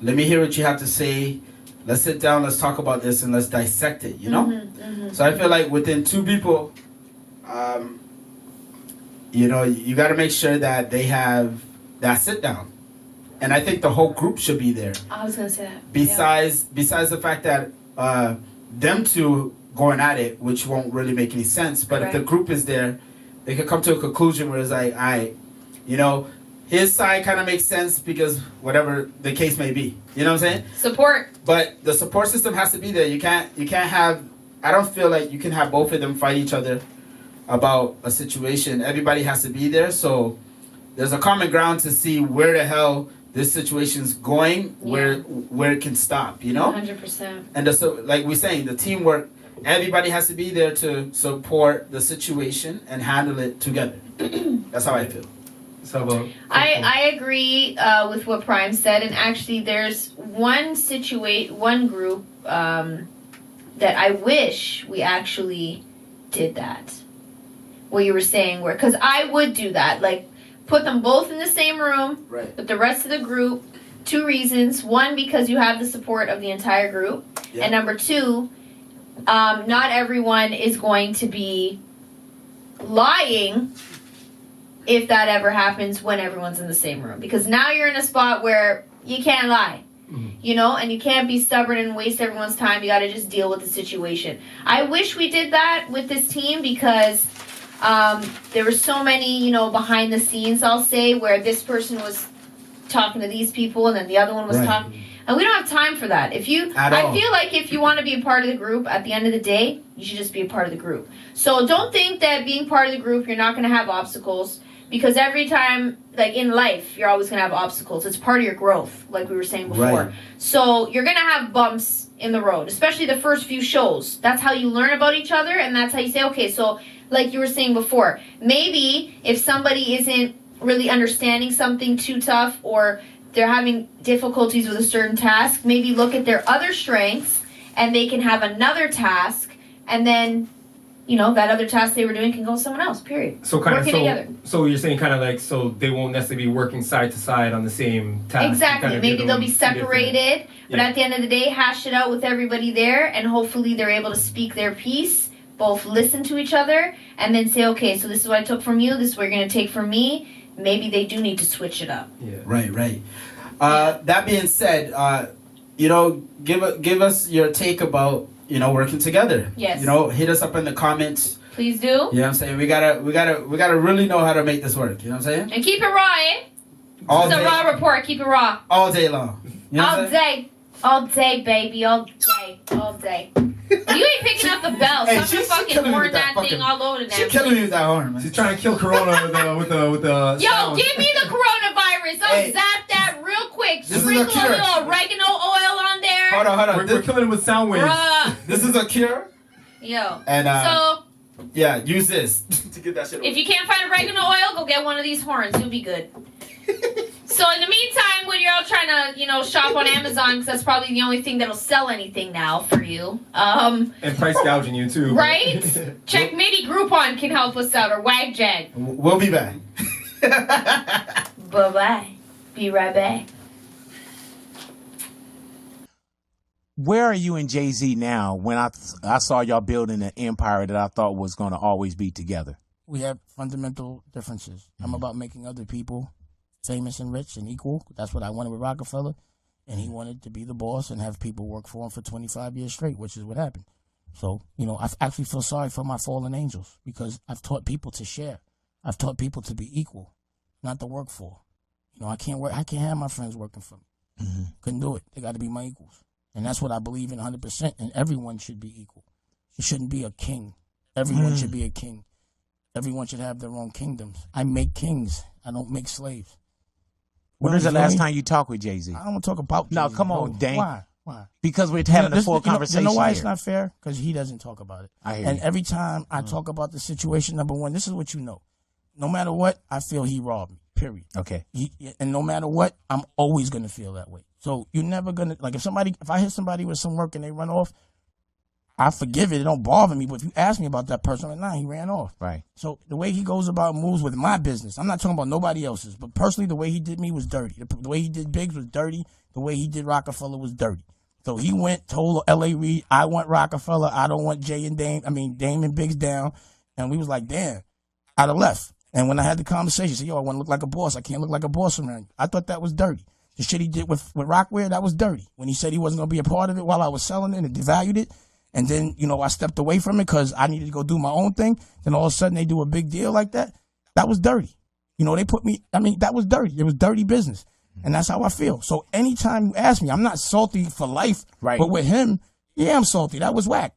Speaker 6: let me hear what you have to say. Let's sit down. Let's talk about this and let's dissect it. You know.
Speaker 7: Mm-hmm.
Speaker 6: So I feel like within 2 people, you got to make sure that they have that sit down. And I think the whole group should be there.
Speaker 7: I was gonna say that.
Speaker 6: Besides the fact that them two going at it, which won't really make any sense. But if the group is there, they could come to a conclusion where it's like, his side kind of makes sense because whatever the case may be. You know what I'm saying?
Speaker 7: Support.
Speaker 6: But the support system has to be there. You can't have. I don't feel like you can have both of them fight each other about a situation. Everybody has to be there. So there's a common ground to see where the hell this situation's going, where it can stop.
Speaker 7: 100%.
Speaker 6: And so, like we're saying, the teamwork. Everybody has to be there to support the situation and handle it together. That's how I feel.
Speaker 1: So
Speaker 7: I agree with what Prime said, and actually, there's one group that I wish we actually did that. What you were saying, because I would do that, like put them both in the same room with the rest of the group. 2 reasons: one, because you have the support of the entire group, and number 2. Not everyone is going to be lying if that ever happens when everyone's in the same room. Because now you're in a spot where you can't lie, and you can't be stubborn and waste everyone's time. You got to just deal with the situation. I wish we did that with this team because there were so many, behind the scenes, I'll say, where this person was talking to these people and then the other one was talking. And we don't have time for that. I feel like if you want to be a part of the group, at the end of the day, you should just be a part of the group. So don't think that being part of the group, you're not going to have obstacles. Because every time, like in life, you're always going to have obstacles. It's part of your growth, like we were saying before.
Speaker 6: Right.
Speaker 7: So you're going to have bumps in the road, especially the first few shows. That's how you learn about each other, and that's how you say, okay, so like you were saying before, maybe if somebody isn't really understanding something too tough or they're having difficulties with a certain task, maybe look at their other strengths and they can have another task, and then that other task they were doing can go with someone else, period.
Speaker 1: So so you're saying kind of like, so they won't necessarily be working side to side on the same task.
Speaker 7: Exactly. Maybe they'll be separated, but at the end of the day, hash it out with everybody there, and hopefully they're able to speak their piece, both listen to each other, and then say, okay, so this is what I took from you, this is what you're going to take from me. Maybe they do need to switch it up.
Speaker 1: Yeah.
Speaker 6: Right. That being said, give us your take about working together.
Speaker 7: Yes.
Speaker 6: Hit us up in the comments.
Speaker 7: Please do.
Speaker 6: You know what I'm saying? We gotta really know how to make this work. You know what I'm saying?
Speaker 7: And keep it raw, eh?
Speaker 6: All
Speaker 7: it's
Speaker 6: day,
Speaker 7: a raw report. Keep it raw.
Speaker 6: all day long. You know what I'm saying?
Speaker 7: All day, baby. All day. You ain't picking up the bell.
Speaker 6: Hey,
Speaker 7: Stop fucking horn that thing all over the damn
Speaker 6: She's killing me with that horn, man.
Speaker 1: She's trying to kill Corona with the
Speaker 7: Yo,
Speaker 1: sound.
Speaker 7: give me the coronavirus. I'll zap that real quick.
Speaker 6: This is a
Speaker 7: Sprinkle a
Speaker 6: cure.
Speaker 7: little oregano oil on there.
Speaker 6: Hold on.
Speaker 1: We're killing it with sound waves.
Speaker 7: Bruh.
Speaker 6: This is a cure.
Speaker 7: Yo.
Speaker 6: And
Speaker 7: so
Speaker 6: use this to get that shit over.
Speaker 7: if you can't find oregano oil, go get one of these horns. You'll be good. So in the meantime, when you're all trying to, shop on Amazon, because that's probably the only thing that'll sell anything now for you.
Speaker 1: And price gouging you too.
Speaker 7: Right? Check, maybe Groupon can help us out, or WagJag.
Speaker 6: We'll be back.
Speaker 7: Bye-bye. Be right back.
Speaker 8: Where are you and Jay-Z now when I saw y'all building an empire that I thought was going to always be together?
Speaker 9: We have fundamental differences. I'm about making other people famous and rich and equal. That's what I wanted with Rockefeller. And he wanted to be the boss and have people work for him for 25 years straight, which is what happened. So, I actually feel sorry for my fallen angels because I've taught people to share. I've taught people to be equal, not to work for. I can't have my friends working for me. Mm-hmm. Couldn't do it. They got to be my equals. And that's what I believe in 100%. And everyone should be equal. You shouldn't be a king. Everyone should be a king. Everyone should have their own kingdoms. I make kings. I don't make slaves.
Speaker 8: When was the last time you talked with Jay-Z?
Speaker 9: I don't want to talk about
Speaker 8: No,
Speaker 9: Jay-Z.
Speaker 8: come on, Dane.
Speaker 9: Why?
Speaker 8: Because we're having a full conversation
Speaker 9: You know why
Speaker 8: here.
Speaker 9: it's not fair? Because he doesn't talk about it.
Speaker 8: I hear
Speaker 9: and
Speaker 8: you.
Speaker 9: every time I talk about the situation, number one, this is what you know. No matter what, I feel he robbed me, period.
Speaker 8: Okay.
Speaker 9: And no matter what, I'm always going to feel that way. So you're never going to, like if I hit somebody with some work and they run off, I forgive it. It don't bother me. But if you ask me about that person, I'm like, nah, he ran off.
Speaker 8: Right.
Speaker 9: So the way he goes about moves with my business, I'm not talking about nobody else's, but personally, the way he did me was dirty. The way he did Biggs was dirty. The way he did Rockefeller was dirty. So he told L.A. Reid, I want Rockefeller. I don't want Dame and Biggs down. And we was like, damn, I'd have left. And when I had the conversation, he said, yo, I want to look like a boss. I can't look like a boss around you. I thought that was dirty. The shit he did with Rockwear, that was dirty. When he said he wasn't going to be a part of it while I was selling it and devalued it. And then, you know, I stepped away from it because I needed to go do my own thing. Then all of a sudden they do a big deal like that. That was dirty. You know, they put me, I mean, that was dirty. It was dirty business. And that's how I feel. So anytime you ask me, I'm not salty for life. Right. But with him, yeah, I'm salty. That was whack.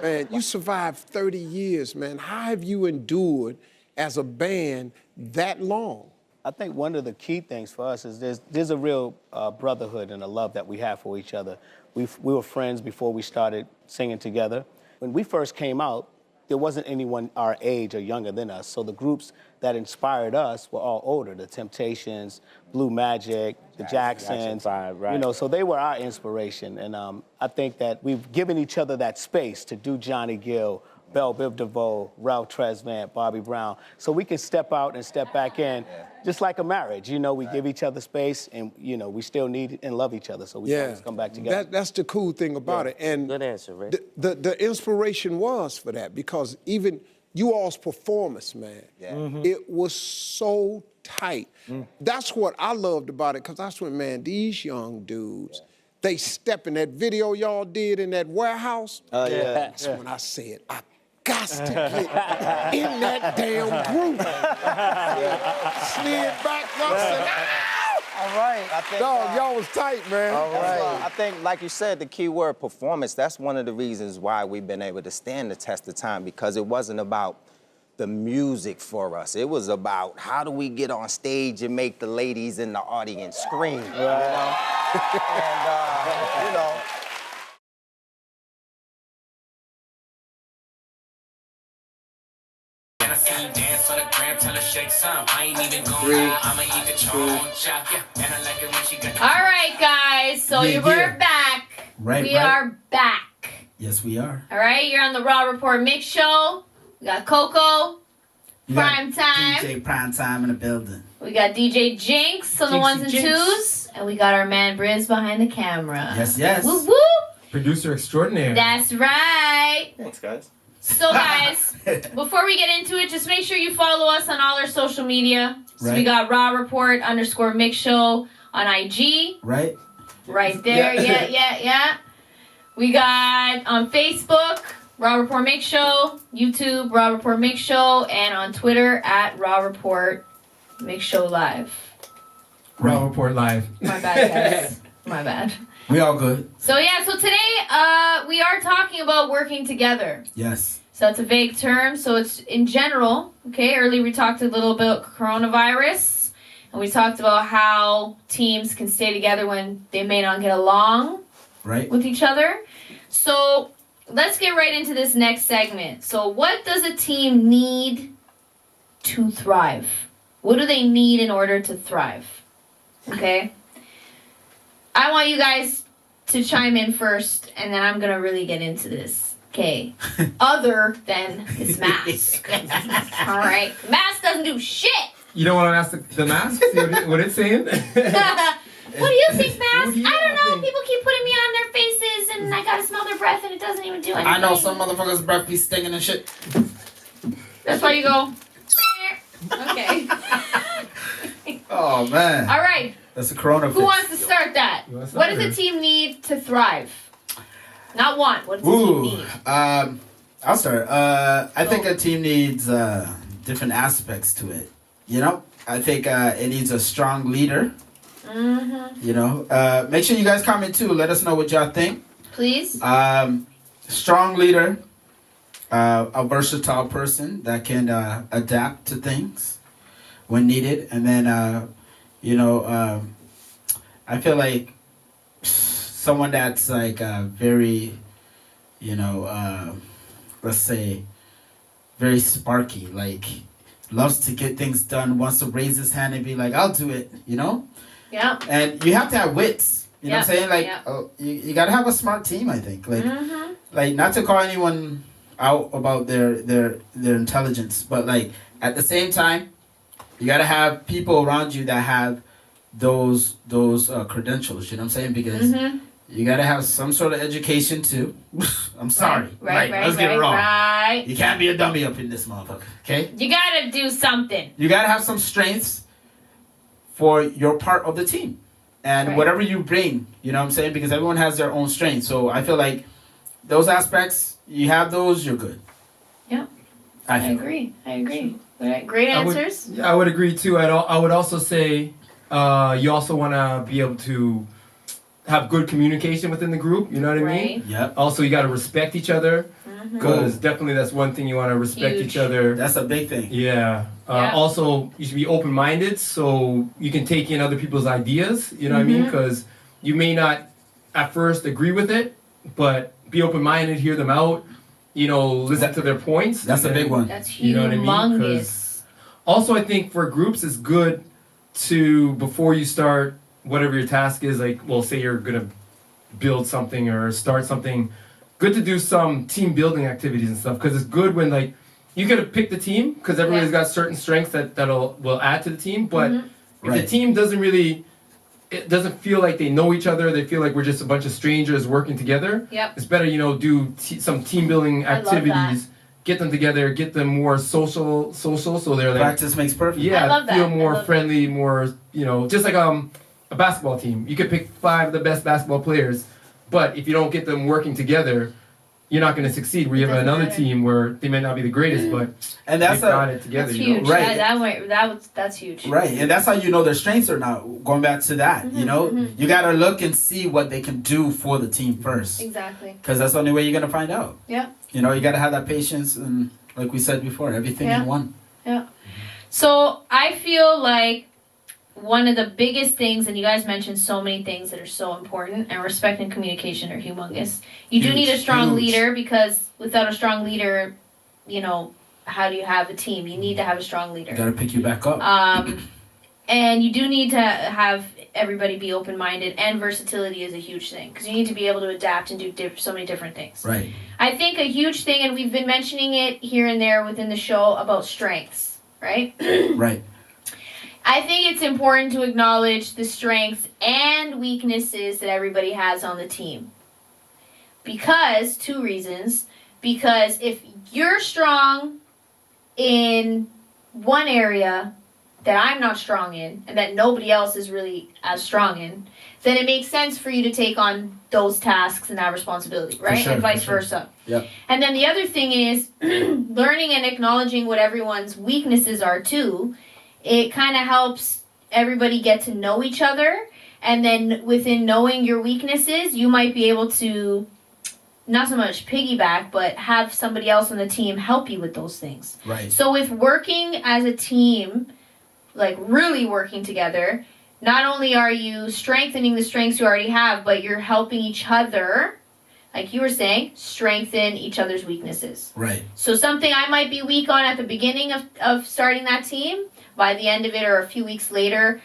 Speaker 10: Man, you survived 30 years, man. How have you endured as a band that long?
Speaker 11: I think one of the key things for us is there's a real brotherhood and a love that we have for each other. We were friends before we started singing together. When we first came out, there wasn't anyone our age or younger than us. So the groups that inspired us were all older. The Temptations, Blue Magic, the Jacksons. You know, so they were our inspiration. And I think that we've given each other that space to do Johnny Gill, Belle Biv DeVoe, Ralph Tresvant, Bobby Brown. So we can step out and step back in, just like a marriage. You know, we give each other space and, you know, we still need and love each other. So we always come back together.
Speaker 10: That's the cool thing about it. And
Speaker 11: good answer, Rick.
Speaker 10: The inspiration was for that because even you all's performance, man, it was so tight. That's what I loved about it because that's when, man, these young dudes, they step in that video y'all did in that warehouse. That's when I said, I got to get in that damn group. Slid back up, said,
Speaker 12: all right. I think,
Speaker 10: dog, y'all was tight, man.
Speaker 12: All right. I think, like you said, the key word performance, that's one of the reasons why we've been able to stand the test of time because it wasn't about the music for us. It was about how do we get on stage and make the ladies in the audience scream, you know? And, you know,
Speaker 7: All right, guys. So we're back. We are back.
Speaker 6: Yes, we are.
Speaker 7: All right, you're on the Raw Report Mix Show. We got Coco, Prime Time.
Speaker 6: DJ Prime Time in the building.
Speaker 7: We got DJ Jinx on the ones and twos. And we got our man Briz behind the camera.
Speaker 6: Yes, yes.
Speaker 7: Woo woo.
Speaker 1: Producer extraordinaire.
Speaker 7: That's right.
Speaker 11: Thanks, guys.
Speaker 7: So, guys, before we get into it, just make sure you follow us on all our social media. So we got Raw Report _Mix Show on IG.
Speaker 6: Right.
Speaker 7: Right there. Yeah. We got on Facebook, Raw Report Mix Show, YouTube, Raw Report Mix Show, and on Twitter at Raw Report Mix Show Live.
Speaker 1: Raw Report Live.
Speaker 7: My bad, guys. My bad.
Speaker 6: We all good.
Speaker 7: So today we are talking about working together.
Speaker 6: Yes.
Speaker 7: So it's a vague term. So it's in general. Okay. Earlier we talked a little about coronavirus, and we talked about how teams can stay together when they may not get along with each other. So let's get right into this next segment. So what does a team need to thrive? What do they need in order to thrive? Okay. I want you guys to chime in first, and then I'm going to really get into this. Okay. Other than this mask. All right. The mask doesn't do shit.
Speaker 1: You don't want to ask the mask? See what it's saying?
Speaker 7: What do you think, mask? I don't know. People keep putting me on their faces, and I got to smell their breath, and it doesn't even do anything.
Speaker 6: I know some motherfuckers' breath be stinging and shit.
Speaker 7: That's why you go. Okay.
Speaker 6: Oh, man.
Speaker 7: All right.
Speaker 6: That's a corona
Speaker 7: Who wants to start that? What does a team need to thrive? Not want. What does a team need?
Speaker 6: I'll start. I think a team needs different aspects to it. You know? I think it needs a strong leader.
Speaker 7: Mm-hmm.
Speaker 6: You know? Make sure you guys comment too. Let us know what y'all think.
Speaker 7: Please.
Speaker 6: Strong leader. A versatile person that can adapt to things when needed. And then... I feel like someone that's like very, let's say, very sparky, like loves to get things done, wants to raise his hand and be like, I'll do it, you know?
Speaker 7: Yeah.
Speaker 6: And you have to have wits, you know what I'm saying? Like, you got to have a smart team, I think. Like, like not to call anyone out about their intelligence, but like at the same time, you got to have people around you that have those credentials, you know what I'm saying? Because You gotta have some sort of education too. I'm sorry.
Speaker 7: Right,
Speaker 6: let's get it wrong.
Speaker 7: right.
Speaker 6: You can't be a dummy up in this motherfucker, okay?
Speaker 7: You gotta do something.
Speaker 6: You gotta have some strengths for your part of the team. And whatever you bring, you know what I'm saying? Because everyone has their own strengths. So I feel like those aspects, you have those, you're good.
Speaker 7: Yeah.
Speaker 6: I
Speaker 7: agree. Great answers.
Speaker 1: I would agree too. I would also say you also want to be able to have good communication within the group. You know what I mean?
Speaker 6: Yep.
Speaker 1: Also, you got to respect each other. Because definitely that's one thing you want to respect each other.
Speaker 6: That's a big thing.
Speaker 1: Yeah. Also, you should be open-minded so you can take in other people's ideas. You know what I mean? Because you may not at first agree with it, but be open-minded, hear them out. You know, listen to their points.
Speaker 6: That's a big one.
Speaker 7: That's humongous.
Speaker 1: You know what I mean? 'Cause also, I think for groups, it's good to, before you start whatever your task is, like, well, say you're going to build something or start something, good to do some team building activities and stuff, because it's good when, like, you got to pick the team because everybody's got certain strengths that will add to the team, but if the team doesn't really, it doesn't feel like they know each other, they feel like we're just a bunch of strangers working together. It's better, you know, do some team building activities, get them together, get them more social, so they're like,
Speaker 6: practice makes perfect.
Speaker 7: I love that.
Speaker 1: feel more friendly, more, you know, just like a basketball team. You could pick 5 of the best basketball players, but if you don't get them working together, you're not going to succeed. Where you have another team where they may not be the greatest, but
Speaker 6: and that's
Speaker 1: got it together.
Speaker 7: That's
Speaker 1: you
Speaker 7: huge.
Speaker 1: know?
Speaker 6: Right.
Speaker 7: That's huge.
Speaker 6: Right, and that's how you know their strengths are not. Going back to that, you know, you got to look and see what they can do for the team first.
Speaker 7: Exactly.
Speaker 6: Because that's the only way you're going to find out.
Speaker 7: Yeah.
Speaker 6: You know, you got to have that patience and, like we said before, everything in one.
Speaker 7: Yeah. So I feel like one of the biggest things, and you guys mentioned so many things that are so important, and respect and communication are humongous. You do need a strong leader, because without a strong leader, you know, how do you have a team? You need to have a strong leader.
Speaker 6: Got to pick you back up.
Speaker 7: And you do need to have everybody be open-minded, and versatility is a huge thing, because you need to be able to adapt and do so many different things.
Speaker 6: Right.
Speaker 7: I think a huge thing, and we've been mentioning it here and there within the show, about strengths, right?
Speaker 6: Right.
Speaker 7: I think it's important to acknowledge the strengths and weaknesses that everybody has on the team. Because, 2 reasons. Because if you're strong in one area that I'm not strong in, and that nobody else is really as strong in, then it makes sense for you to take on those tasks and that responsibility, right?
Speaker 6: Sure,
Speaker 7: and vice versa.
Speaker 6: Yep.
Speaker 7: And then the other thing is learning and acknowledging what everyone's weaknesses are too. It kind of helps everybody get to know each other, and then within knowing your weaknesses, you might be able to not so much piggyback, but have somebody else on the team help you with those things.
Speaker 6: Right.
Speaker 7: So with working as a team, like really working together, not only are you strengthening the strengths you already have, but you're helping each other, like you were saying, strengthen each other's weaknesses.
Speaker 6: Right.
Speaker 7: So something I might be weak on at the beginning of starting that team, by the end of it or a few weeks later,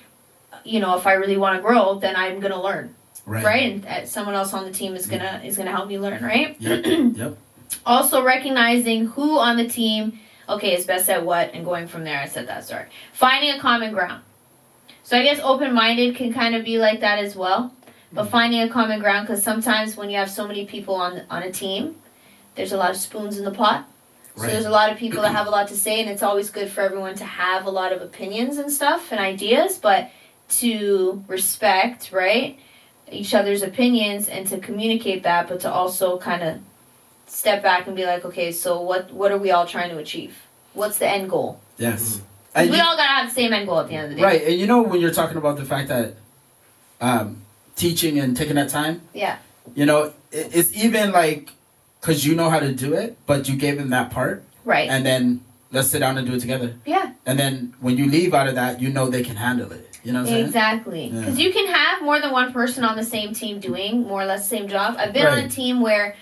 Speaker 7: you know, if I really want to grow, then I'm going to learn. Right. And someone else on the team is going to help me learn, right?
Speaker 6: Yep.
Speaker 7: Also recognizing who on the team, okay, is best at what, and going from there. I said that, sorry. Finding a common ground. So I guess open-minded can kind of be like that as well. But finding a common ground, because sometimes when you have so many people on a team, there's a lot of spoons in the pot. So there's a lot of people that have a lot to say, and it's always good for everyone to have a lot of opinions and stuff and ideas, but to respect, right, each other's opinions and to communicate that, but to also kind of step back and be like, okay, so what are we all trying to achieve? What's the end goal?
Speaker 6: Yes.
Speaker 7: And we all got to have the same end goal at the end of the day.
Speaker 6: Right, and you know when you're talking about the fact that teaching and taking that time, you know, it's even like, because you know how to do it, but you gave them that part.
Speaker 7: Right.
Speaker 6: And then let's sit down and do it together.
Speaker 7: Yeah.
Speaker 6: And then when you leave out of that, you know they can handle it. You know what I'm saying?
Speaker 7: Exactly. Because you can have more than one person on the same team doing more or less the same job. I've been on a team where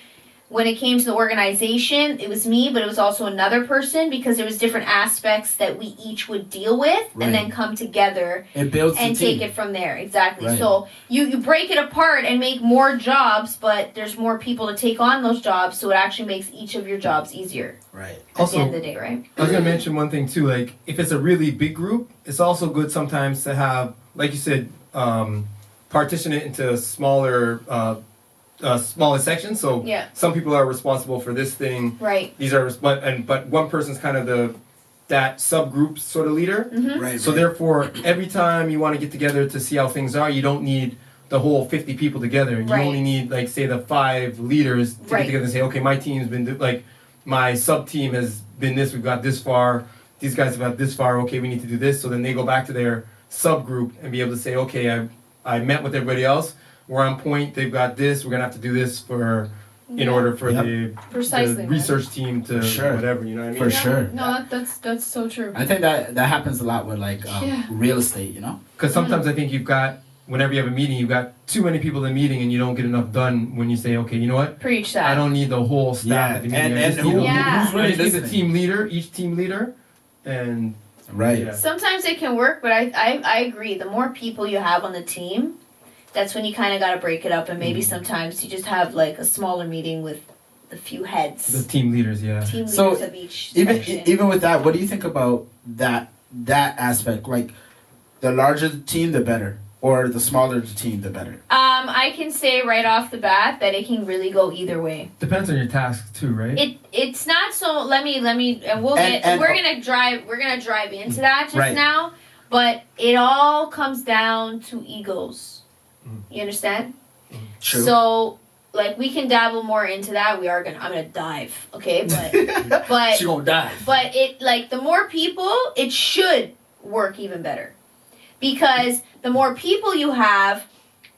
Speaker 7: when it came to the organization, it was me, but it was also another person, because there was different aspects that we each would deal with and then come together
Speaker 6: and
Speaker 7: take it from there. Exactly.
Speaker 6: Right.
Speaker 7: So you break it apart and make more jobs, but there's more people to take on those jobs, so it actually makes each of your jobs easier.
Speaker 6: Right.
Speaker 7: At the end of the day, right?
Speaker 1: I was going to mention one thing too, like if it's a really big group, it's also good sometimes to have, like you said, part partition it into smaller sections. So some people are responsible for this thing.
Speaker 7: Right.
Speaker 1: These are but one person's kind of that subgroup sort of leader.
Speaker 7: Mm-hmm.
Speaker 6: Right.
Speaker 1: So therefore, every time you want to get together to see how things are, you don't need the whole 50 people together. You only need, like, say, the 5 leaders to get together and say, okay, my team's been my sub team has been this. We've got this far. These guys have got this far. Okay, we need to do this. So then they go back to their subgroup and be able to say, okay, I met with everybody else. We're on point. They've got this. We're gonna have to do this in order for the research team to whatever. You know what I mean?
Speaker 6: For sure.
Speaker 7: No, that's so true.
Speaker 6: I think that happens a lot with like real estate. You know.
Speaker 1: Because sometimes I think you've got. Whenever you have a meeting, you've got too many people in the meeting and you don't get enough done when you say, okay, you know what?
Speaker 7: Preach that.
Speaker 1: I don't need the whole staff at the meeting.
Speaker 6: And who's really
Speaker 1: I just need the team leader, each team leader, and...
Speaker 6: Right.
Speaker 1: Yeah.
Speaker 7: Sometimes it can work, but I agree. The more people you have on the team, that's when you kind of got to break it up. And maybe sometimes you just have like a smaller meeting with a few heads.
Speaker 1: The team leaders, yeah.
Speaker 7: Team leaders of each section.
Speaker 6: Even with that, what do you think about that aspect? Like, the larger the team, the better. Or the smaller the team, the better?
Speaker 7: I can say right off the bat that it can really go either way.
Speaker 1: Depends on your tasks too, right?
Speaker 7: It's not so. Let me, and we're gonna drive into that just now. But it all comes down to egos. You understand?
Speaker 6: True.
Speaker 7: So, like, we can dabble more into that. I'm gonna dive, okay? But
Speaker 6: she gonna dive.
Speaker 7: But the more people, it should work even better. Because the more people you have,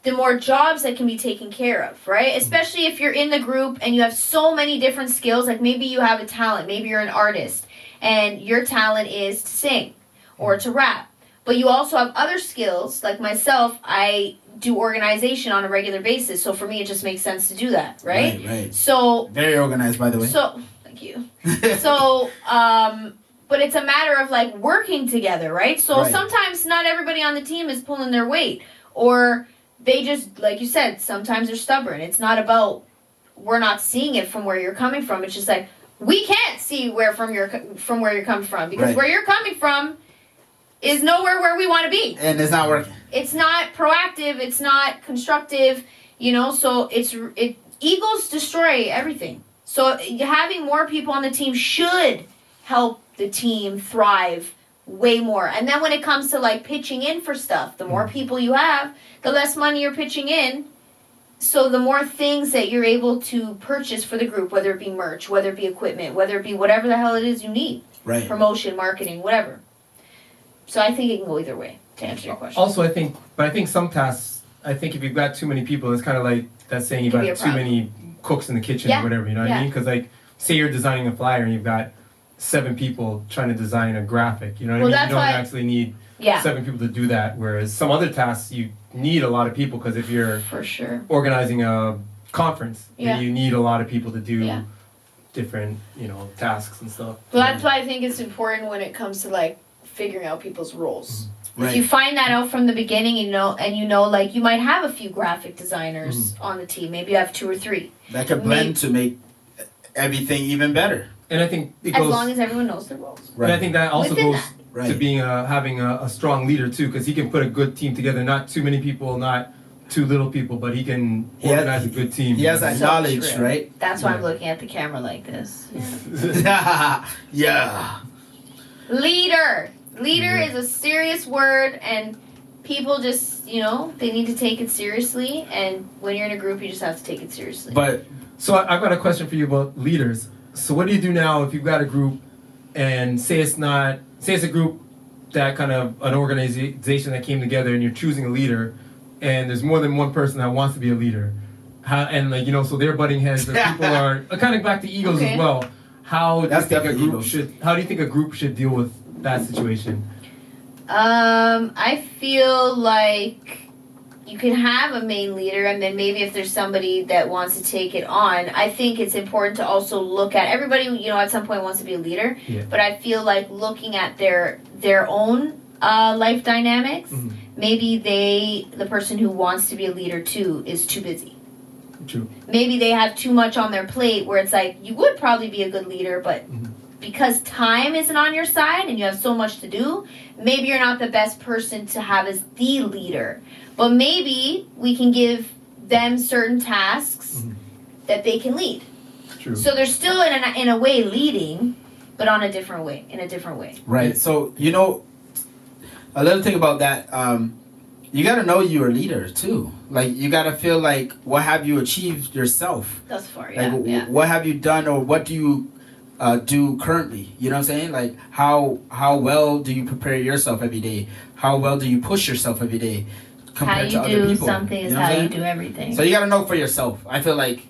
Speaker 7: the more jobs that can be taken care of, right? Especially if you're in the group and you have so many different skills. Like, maybe you have a talent. Maybe you're an artist. And your talent is to sing or to rap. But you also have other skills. Like myself, I do organization on a regular basis. So for me, it just makes sense to do that, right?
Speaker 6: Right.
Speaker 7: So...
Speaker 6: Very organized, by the way.
Speaker 7: So... Thank you. So, but it's a matter of, like, working together, right? So sometimes not everybody on the team is pulling their weight. Or they just, like you said, sometimes they're stubborn. It's not about we're not seeing it from where you're coming from. It's just like, we can't see from where you're coming from. Because where you're coming from is nowhere where we want to be.
Speaker 6: And it's not working.
Speaker 7: It's not proactive. It's not constructive. You know, so egos destroy everything. So having more people on the team should help the team thrive way more. And then when it comes to, like, pitching in for stuff, the more people you have, the less money you're pitching in. So the more things that you're able to purchase for the group, whether it be merch, whether it be equipment, whether it be whatever the hell it is you need.
Speaker 6: Right.
Speaker 7: Promotion, marketing, whatever. So I think it can go either way, to answer your question.
Speaker 1: Also, I think some tasks, if you've got too many people, it's kind of like that saying you've got too many cooks in the kitchen or whatever, you know what I mean? Because, like, say you're designing a flyer and you've got 7 people trying to design a graphic, you know what I mean? You don't actually need 7 people to do that, whereas some other tasks you need a lot of people, because if you're organizing a conference, then you need a lot of people to do different, tasks and stuff.
Speaker 7: Well, that's why I think it's important when it comes to, like, figuring out people's roles.
Speaker 6: Right.
Speaker 7: If you find that out from the beginning, like, you might have a few graphic designers on the team. Maybe you have 2 or 3.
Speaker 6: That could blend to make everything even better.
Speaker 1: And I think
Speaker 7: as long as everyone knows their roles.
Speaker 1: Right. And I think that also goes
Speaker 6: Right.
Speaker 1: to being having a strong leader too, because he can put a good team together. Not too many people, not too little people, but he can organize a good team.
Speaker 6: He has that knowledge,
Speaker 7: true.
Speaker 6: right?
Speaker 7: That's why I'm looking at the camera like this.
Speaker 6: Yeah.
Speaker 7: Leader is a serious word, and people just, they need to take it seriously. And when you're in a group, you just have to take it seriously.
Speaker 1: But so I've got a question for you about leaders. So what do you do now if you've got a group, and say it's a group that kind of an organization that came together, and you're choosing a leader, and there's more than one person that wants to be a leader, so they're butting heads. The people are kind of back to egos as well. How do you think a group should deal with that situation?
Speaker 7: I feel like you can have a main leader, and then maybe if there's somebody that wants to take it on, I think it's important to also look at everybody, at some point wants to be a leader, but I feel like looking at their own life dynamics, maybe the person who wants to be a leader too is too busy.
Speaker 1: True.
Speaker 7: Maybe they have too much on their plate where it's like, you would probably be a good leader, but because time isn't on your side and you have so much to do, maybe you're not the best person to have as the leader. but maybe we can give them certain tasks that they can lead.
Speaker 1: True.
Speaker 7: So they're still in a way leading, but in a different way.
Speaker 6: Right. So a little thing about that. You got to know you're a leader too. Like you got to feel like what have you achieved yourself?
Speaker 7: Thus far,
Speaker 6: Like what have you done, or what do you do currently? You know what I'm saying? Like how well do you prepare yourself every day? How well do you push yourself every day compared to other people?
Speaker 7: How you do something is how you do everything.
Speaker 6: So you got to know for yourself. I feel like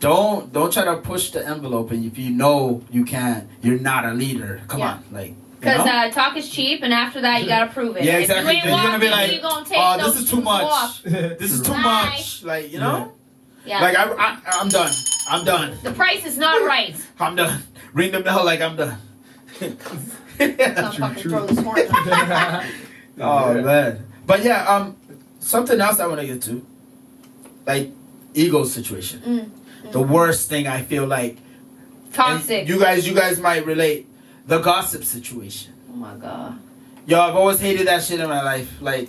Speaker 6: don't try to push the envelope, and if you know you can't, you're not a leader. Come on, like.
Speaker 7: Because talk is cheap, and after that, you gotta prove it.
Speaker 6: Yeah, exactly.
Speaker 7: If you ain't
Speaker 6: Then you're gonna be
Speaker 7: walking,
Speaker 6: like,
Speaker 7: you gonna take
Speaker 6: oh,
Speaker 7: those
Speaker 6: this is too
Speaker 7: shoes
Speaker 6: much.
Speaker 7: off.
Speaker 6: This is too much. Like, you know?
Speaker 7: Yeah.
Speaker 6: Like, I'm done. I'm done.
Speaker 7: The price is not right.
Speaker 6: I'm done. Ring the bell like I'm done.
Speaker 7: I'll fucking throw this horn.
Speaker 6: Oh, man. But yeah, something else I want to get to. Like, ego situation. The worst thing I feel like.
Speaker 7: Toxic.
Speaker 6: You guys might relate. The gossip situation.
Speaker 7: Oh my God.
Speaker 6: Yo, I've always hated that shit in my life. Like,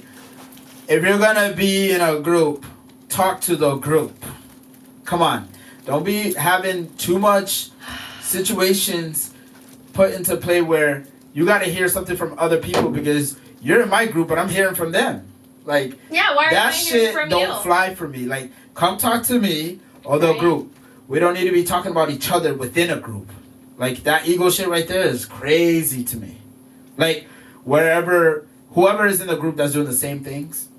Speaker 6: if you're gonna be in a group, talk to the group. Come on. Don't be having too much situations put into play where you gotta hear something from other people because you're in my group, but I'm hearing from them. Like,
Speaker 7: yeah, why are
Speaker 6: that
Speaker 7: you hearing
Speaker 6: shit
Speaker 7: from
Speaker 6: don't
Speaker 7: you?
Speaker 6: fly for me. Like, come talk to me or the group. We don't need to be talking about each other within a group. Like, that ego shit right there is crazy to me. Like, whoever is in the group that's doing the same things,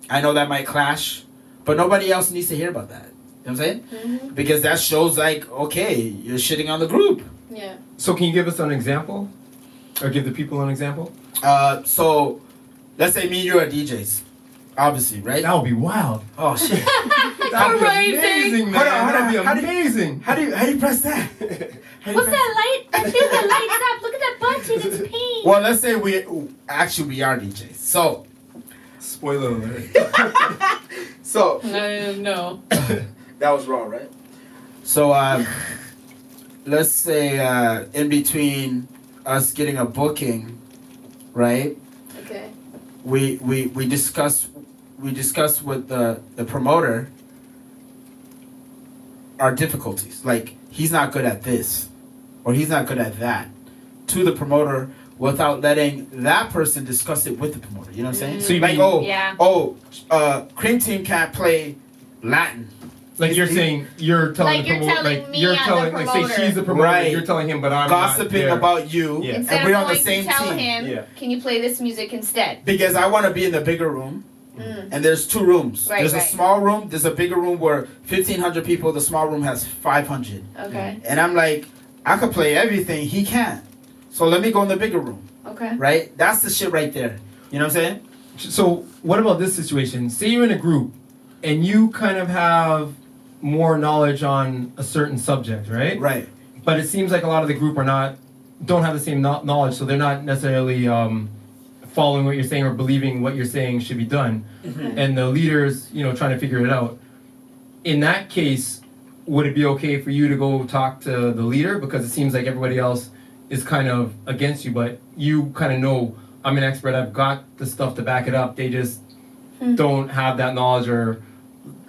Speaker 6: I know that might clash, but nobody else needs to hear about that. You know what I'm saying?
Speaker 7: Mm-hmm.
Speaker 6: Because that shows, like, okay, you're shitting on the group.
Speaker 7: Yeah.
Speaker 1: So can you give us an example? Or give the people an example?
Speaker 6: So, let's say me and you are DJs. Obviously, right?
Speaker 1: That would be wild.
Speaker 6: Oh, shit.
Speaker 1: That would be amazing, man. That would be amazing.
Speaker 6: How do you press that?
Speaker 7: What's that light? I feel that lights up. Look at that button. It's pink.
Speaker 6: Well, let's say we are DJs. So,
Speaker 1: spoiler alert.
Speaker 6: So,
Speaker 7: no.
Speaker 6: That was wrong, right? So, let's say in between us getting a booking, right?
Speaker 7: Okay.
Speaker 6: We discuss with the promoter our difficulties. Like, he's not good at this, or he's not good at that, to the promoter without letting that person discuss it with the promoter. You know what I'm saying?
Speaker 1: So you
Speaker 6: like,
Speaker 1: mean-
Speaker 6: Cream Team can't play Latin.
Speaker 1: Like you're saying, you're telling
Speaker 7: Like
Speaker 1: the
Speaker 7: you're
Speaker 1: promoter,
Speaker 7: telling
Speaker 1: like
Speaker 7: me
Speaker 1: you're
Speaker 7: as
Speaker 1: telling,
Speaker 7: the
Speaker 1: like
Speaker 7: promoter.
Speaker 1: say she's the promoter,
Speaker 6: Right.
Speaker 1: you're telling him, but I'm
Speaker 6: gossiping
Speaker 1: not
Speaker 6: about you,
Speaker 1: Yeah.
Speaker 7: Instead
Speaker 6: and we're
Speaker 7: of
Speaker 6: on the
Speaker 7: going
Speaker 6: same
Speaker 7: to tell
Speaker 6: team.
Speaker 7: him,
Speaker 1: Yeah.
Speaker 7: can you play this music instead?
Speaker 6: Because I want to be in the bigger room, and there's two rooms.
Speaker 7: Right,
Speaker 6: there's
Speaker 7: right.
Speaker 6: a small room, there's a bigger room where 1,500 people. The small room has 500.
Speaker 7: Okay.
Speaker 6: And I'm like, I could play everything, he can't. So let me go in the bigger room.
Speaker 7: Okay.
Speaker 6: Right? That's the shit right there. You know what I'm saying?
Speaker 1: So what about this situation? Say you're in a group, and you kind of have more knowledge on a certain subject, right?
Speaker 6: Right.
Speaker 1: But it seems like a lot of the group don't have the same knowledge, so they're not necessarily following what you're saying or believing what you're saying should be done.
Speaker 7: Mm-hmm.
Speaker 1: And the leaders, trying to figure it out. In that case, would it be okay for you to go talk to the leader? Because it seems like everybody else is kind of against you, but you kind of know, I'm an expert, I've got the stuff to back it up. They just don't have that knowledge, or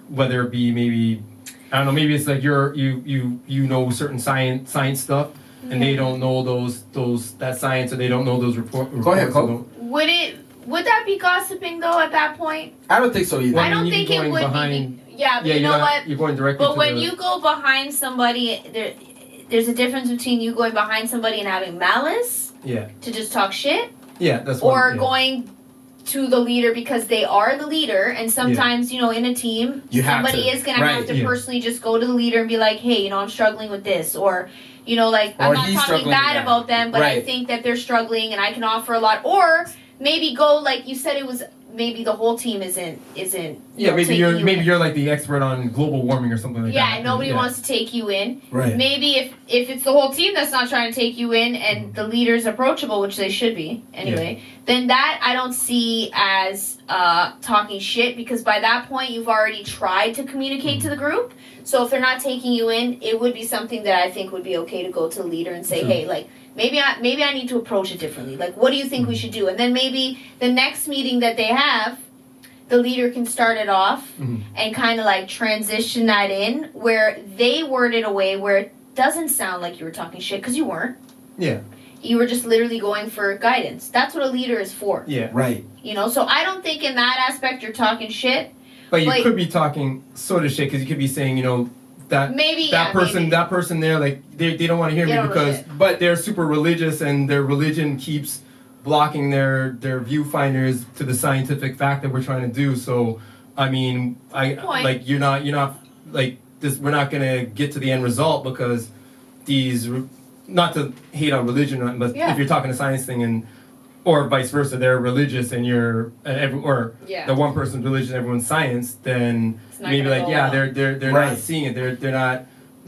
Speaker 1: whether it be maybe, I don't know, maybe it's like you know certain science stuff, and they don't know that science, or they don't know those reports.
Speaker 6: Go ahead, Cole.
Speaker 7: Would that be gossiping though at that point?
Speaker 6: I don't think so either.
Speaker 7: I don't think it would be. Yeah, but you know what?
Speaker 1: You're going directly
Speaker 7: But
Speaker 1: to
Speaker 7: when
Speaker 1: the,
Speaker 7: you go behind somebody, there's a difference between you going behind somebody and having malice
Speaker 1: Yeah.
Speaker 7: to just talk shit,
Speaker 1: Yeah, that's
Speaker 7: or
Speaker 1: yeah.
Speaker 7: going to the leader because they are the leader. And sometimes, in a team,
Speaker 6: You have
Speaker 7: somebody
Speaker 6: to.
Speaker 7: is going to have
Speaker 6: Right.
Speaker 7: to
Speaker 1: Yeah.
Speaker 7: personally just go to the leader and be like, hey, I'm struggling with this, or I'm
Speaker 6: Or
Speaker 7: not
Speaker 6: he's
Speaker 7: talking
Speaker 6: struggling
Speaker 7: bad
Speaker 6: with that.
Speaker 7: about them, but I
Speaker 6: Right.
Speaker 7: think that they're struggling and I can offer a lot. Or maybe go, like you said, it was maybe the whole team isn't
Speaker 1: Yeah, maybe
Speaker 7: taking
Speaker 1: you're
Speaker 7: you
Speaker 1: maybe
Speaker 7: in.
Speaker 1: you're like the expert on global warming or something like that.
Speaker 7: Yeah, nobody wants to take you in.
Speaker 6: Right.
Speaker 7: Maybe if it's the whole team that's not trying to take you in, and the leader's approachable, which they should be anyway, then that I don't see as talking shit, because by that point you've already tried to communicate to the group. So if they're not taking you in, it would be something that I think would be okay to go to the leader and say, hey, like, maybe I need to approach it differently. Like, what do you think we should do? And then maybe the next meeting that they have, the leader can start it off and kind of like transition that in where they word it away where it doesn't sound like you were talking shit because you weren't.
Speaker 1: Yeah.
Speaker 7: You were just literally going for guidance. That's what a leader is for.
Speaker 1: Yeah.
Speaker 6: Right.
Speaker 7: You know, so I don't think in that aspect you're talking shit.
Speaker 1: But you could be talking sort of shit because you could be saying, you know, that
Speaker 7: maybe
Speaker 1: that person there, like they don't want to hear me because but they're super religious and their religion keeps blocking their viewfinders to the scientific fact that we're trying to do. So I mean, like you're not like this. We're not gonna get to the end result because these, not to hate on religion, but if you're talking a science thing and or vice versa, they're religious and you're the one person's religion, everyone's science, then maybe like they're not seeing it. They're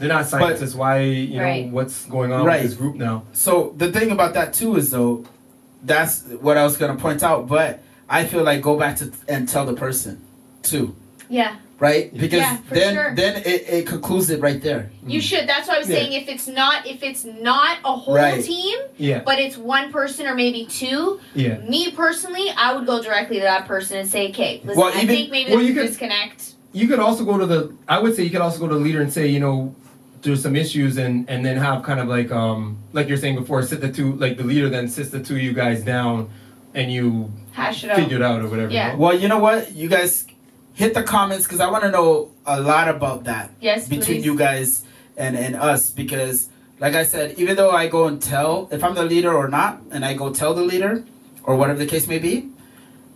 Speaker 1: not scientists. Why you know what's going on with this group now?
Speaker 6: So the thing about that too is though, that's what I was gonna point out. But I feel like go back to and tell the person too.
Speaker 7: Yeah.
Speaker 6: Right? Because then
Speaker 7: sure.
Speaker 6: it concludes it right there.
Speaker 7: You should. That's why I was saying if it's not a whole team, but it's one person or maybe two. Yeah. Me personally, I would go directly to that person and say, "Okay, listen, I think maybe there's a disconnect."
Speaker 1: You could also go to the. I would say you could also go to the leader and say, you know, there's some issues, and then have kind of like you're saying before, sit the two, like the leader then sits the two of you guys down, and you
Speaker 7: hash it out,
Speaker 1: figure it out or whatever.
Speaker 7: Yeah.
Speaker 1: You know?
Speaker 6: Well, you know what, you guys. Hit the comments because I want to know a lot about that.
Speaker 7: Yes,
Speaker 6: between you guys and us because, like I said, even though I go and tell if I'm the leader or not, and I go tell the leader or whatever the case may be,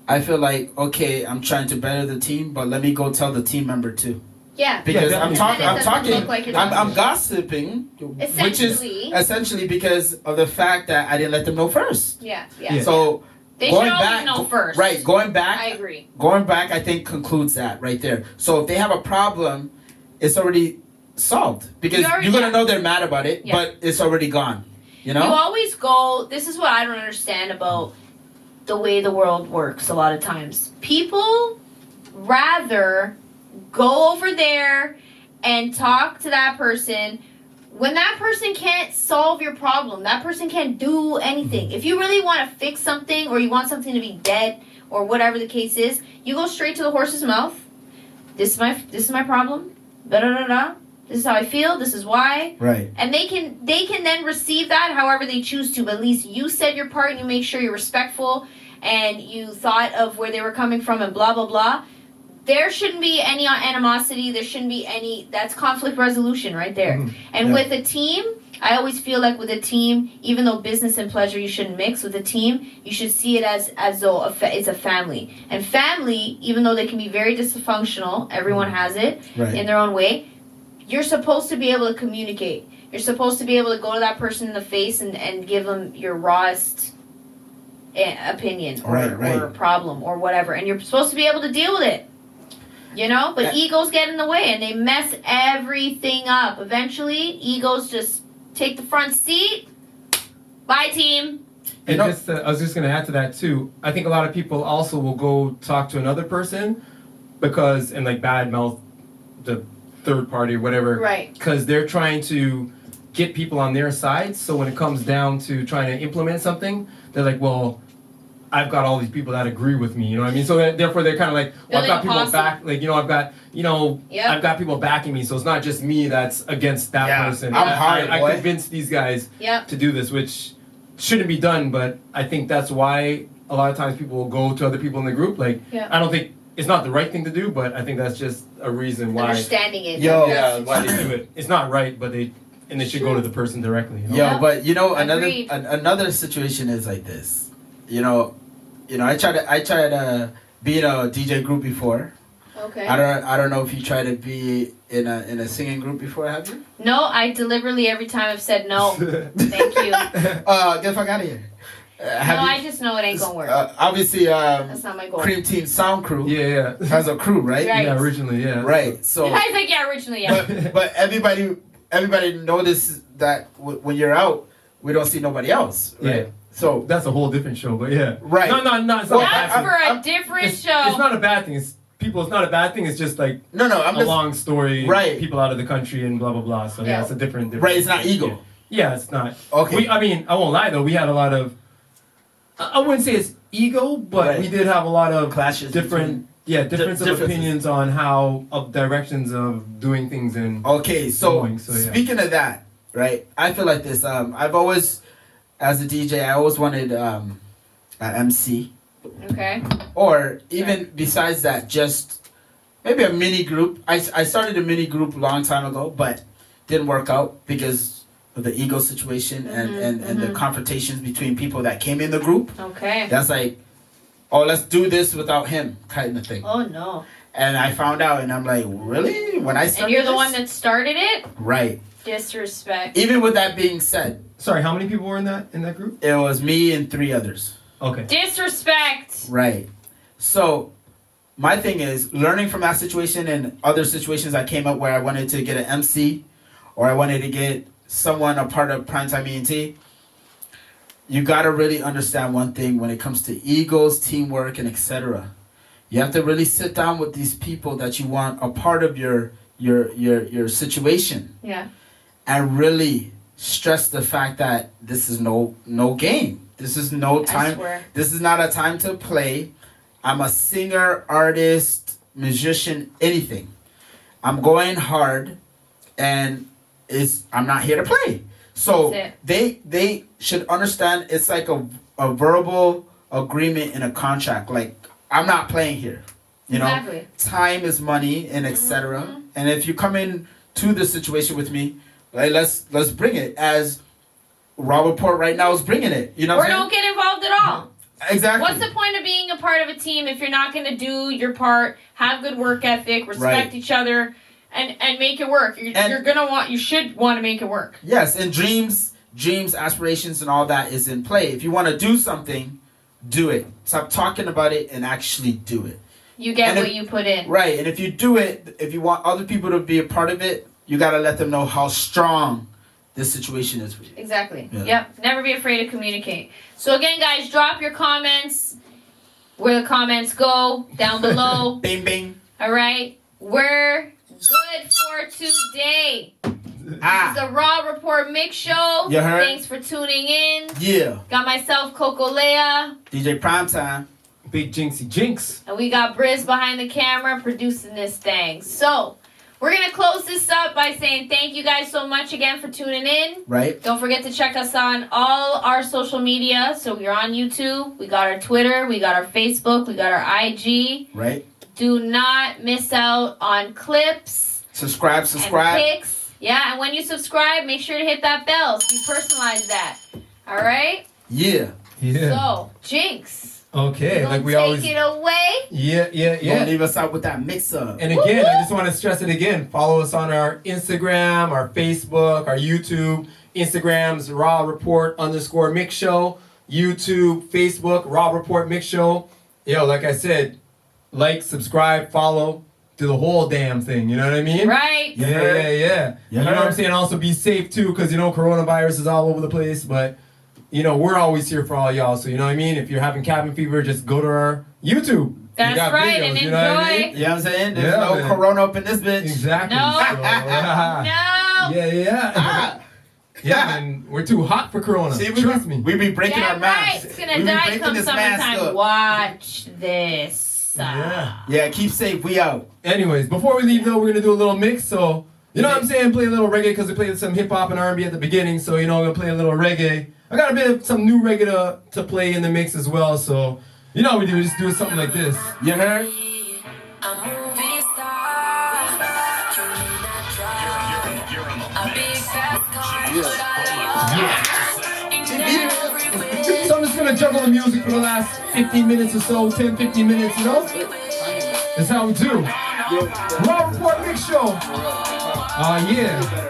Speaker 6: I feel like okay, I'm trying to better the team, but let me go tell the team member too.
Speaker 7: Yeah,
Speaker 6: because I'm talking,
Speaker 7: like
Speaker 6: I'm gossiping, which is essentially because of the fact that I didn't let them know first.
Speaker 7: Yeah, yeah.
Speaker 6: So.
Speaker 7: They should always know first.
Speaker 6: Right, going back.
Speaker 7: I agree.
Speaker 6: Going back, I think concludes that right there. So if they have a problem, it's already solved because you're gonna know they're mad about it, but it's already gone. You know.
Speaker 7: You always go. This is what I don't understand about the way the world works. A lot of times, people rather go over there and talk to that person. When that person can't solve your problem, that person can't do anything. If you really want to fix something or you want something to be dead or whatever the case is, you go straight to the horse's mouth. This is my problem. Da da da da. This is how I feel. This is why.
Speaker 6: Right.
Speaker 7: And they can then receive that however they choose to. But at least you said your part and you make sure you're respectful and you thought of where they were coming from and blah blah blah. There shouldn't be any animosity. There shouldn't be any. That's conflict resolution right there. Mm-hmm. And with a team, I always feel like with a team, even though business and pleasure you shouldn't mix, with a team, you should see it as though it's a family. And family, even though they can be very dysfunctional, everyone has it in their own way. You're supposed to be able to communicate. You're supposed to be able to go to that person in the face and give them your rawest opinion or problem or whatever. And you're supposed to be able to deal with it. You know, but egos get in the way and they mess everything up. Eventually, egos just take the front seat. Bye, team.
Speaker 1: And I was just going to add to that too. I think a lot of people also will go talk to another person and like badmouth the third party or whatever. Right. Because they're trying to get people on their side. So when it comes down to trying to implement something, they're like, well, I've got all these people that agree with me, you know what I mean? So therefore they're kind of like, well, I've got people back, like, I've got people backing me. So it's not just me that's against that person. I convinced these guys to do this, which shouldn't be done. But I think that's why a lot of times people will go to other people in the group. Like, I don't think it's not the right thing to do, but I think that's just a reason why.
Speaker 7: Understanding it.
Speaker 1: Why they do it. It's not right, but they should go to the person directly. You know?
Speaker 6: But another situation is like this. I tried to be in a DJ group before. Okay. I don't know if you tried to be in a singing group before, have you?
Speaker 7: No, I deliberately every time I've said no. Thank you.
Speaker 6: Get the fuck out of here.
Speaker 7: I just know it ain't gonna work.
Speaker 6: Obviously,
Speaker 7: that's not my goal.
Speaker 6: Cream Team Sound Crew. Has a crew, right?
Speaker 1: Yeah, originally, yeah.
Speaker 6: Right. So.
Speaker 7: I was like, originally, yeah.
Speaker 6: But everybody notices that when you're out, we don't see nobody else, right? Yeah.
Speaker 1: So that's a whole different show, but yeah.
Speaker 6: Right.
Speaker 1: No, it's not
Speaker 7: a bad thing. That's for a different show.
Speaker 1: It's not a bad thing. It's not a bad thing. It's just like a long story.
Speaker 6: Right.
Speaker 1: People out of the country and blah blah blah. So it's a different.
Speaker 6: Right. It's not ego.
Speaker 1: Yeah, it's not.
Speaker 6: Okay.
Speaker 1: I won't lie though. We had a lot of. I wouldn't say it's ego, but we did have a lot of
Speaker 6: clashes.
Speaker 1: Different Yeah, difference of opinions on how of directions of doing things and
Speaker 6: okay. So,
Speaker 1: yeah.
Speaker 6: Speaking of that, right? I feel like this. I've always, as a DJ, I always wanted an MC.
Speaker 7: Okay.
Speaker 6: Or even besides that, just maybe a mini group. I started a mini group a long time ago, but didn't work out because of the ego situation and the confrontations between people that came in the group.
Speaker 7: Okay.
Speaker 6: That's like, oh, let's do this without him kind of thing.
Speaker 7: Oh, no.
Speaker 6: And I found out, and I'm like, really? When I started
Speaker 7: And you're the
Speaker 6: this?
Speaker 7: one that started it?
Speaker 6: Right.
Speaker 7: Disrespect.
Speaker 6: Even with that being said.
Speaker 1: Sorry, how many people were in that group?
Speaker 6: It was me and 3 others.
Speaker 1: Okay.
Speaker 7: Disrespect.
Speaker 6: Right. So, my thing is, learning from that situation and other situations that came up where I wanted to get an MC or I wanted to get someone a part of Primetime ENT, you got to really understand one thing when it comes to egos, teamwork, and etc. You have to really sit down with these people that you want a part of your situation.
Speaker 7: Yeah.
Speaker 6: And really stress the fact that this is no game. This is no time. This is not a time to play. I'm a singer, artist, musician, anything. I'm going hard, and I'm not here to play. So they should understand it's like a verbal agreement in a contract. Like, I'm not playing here. You know,
Speaker 7: exactly.
Speaker 6: Time is money and etc. And if you come in to the situation with me, like, let's bring it. As Raw Report right now is bringing it. You know what I'm saying?
Speaker 7: Or don't get involved at all.
Speaker 6: Exactly.
Speaker 7: What's the point of being a part of a team if you're not going to do your part, have good work ethic, respect each other, and make it work? You should want to make it work.
Speaker 6: Yes, and dreams, aspirations, and all that is in play. If you want to do something, do it. Stop talking about it and actually do it.
Speaker 7: You get what you put in.
Speaker 6: Right, and if you do it, if you want other people to be a part of it, you got to let them know how strong this situation is for you.
Speaker 7: Exactly.
Speaker 6: Yeah.
Speaker 7: Yep. Never be afraid to communicate. So again, guys, drop your comments where the comments go down below.
Speaker 6: Bing, bing.
Speaker 7: All right. We're good for today. This is the Raw Report Mix Show.
Speaker 6: You heard?
Speaker 7: Thanks for tuning in.
Speaker 6: Yeah.
Speaker 7: Got myself, Coco Leia.
Speaker 6: DJ Primetime.
Speaker 1: Big Jinxie Jinx.
Speaker 7: And we got Briz behind the camera producing this thing. So, we're going to close this up by saying thank you guys so much again for tuning in.
Speaker 6: Right.
Speaker 7: Don't forget to check us on all our social media. So, we're on YouTube. We got our Twitter. We got our Facebook. We got our IG.
Speaker 6: Right.
Speaker 7: Do not miss out on clips.
Speaker 6: Subscribe.
Speaker 7: And pics. Yeah, and when you subscribe, make sure to hit that bell so you personalize that. All right?
Speaker 6: Yeah.
Speaker 7: So, Jinx.
Speaker 1: Okay, like we always
Speaker 7: take it away.
Speaker 1: Yeah.
Speaker 6: Don't leave us out with that mix-up.
Speaker 1: And again, I just want to stress it again. Follow us on our Instagram, our Facebook, our YouTube. Instagram's Raw Report _Mixshow. YouTube, Facebook, Raw Report Mixshow. Yo, like I said, like, subscribe, follow, do the whole damn thing. You know what I mean?
Speaker 7: Right.
Speaker 1: Yeah. You know what I'm saying? Also be safe too, because coronavirus is all over the place, but we're always here for all y'all. So, you know what I mean? If you're having cabin fever, just go to our YouTube.
Speaker 7: That's right, videos, and enjoy.
Speaker 6: You know what I'm saying? There's no corona up in this bitch.
Speaker 1: Exactly.
Speaker 7: No.
Speaker 1: Yeah. Yeah, and we're too hot for corona.
Speaker 6: See,
Speaker 1: trust me.
Speaker 6: We be breaking our masks.
Speaker 7: It's going to die come summertime. Watch this.
Speaker 6: Yeah, keep safe. We out.
Speaker 1: Anyways, before we leave, though, we're going to do a little mix. So, you know what I'm saying? Play a little reggae because we played some hip-hop and R&B at the beginning. So, I'm going to play a little reggae. I got a bit of some new reggae to play in the mix as well, so you know what we do, we just do something like this. You heard? So I'm just gonna juggle the music for the last 15 minutes or so, 10, 15 minutes, That's how we do. Raw Report Mixshow. Yeah.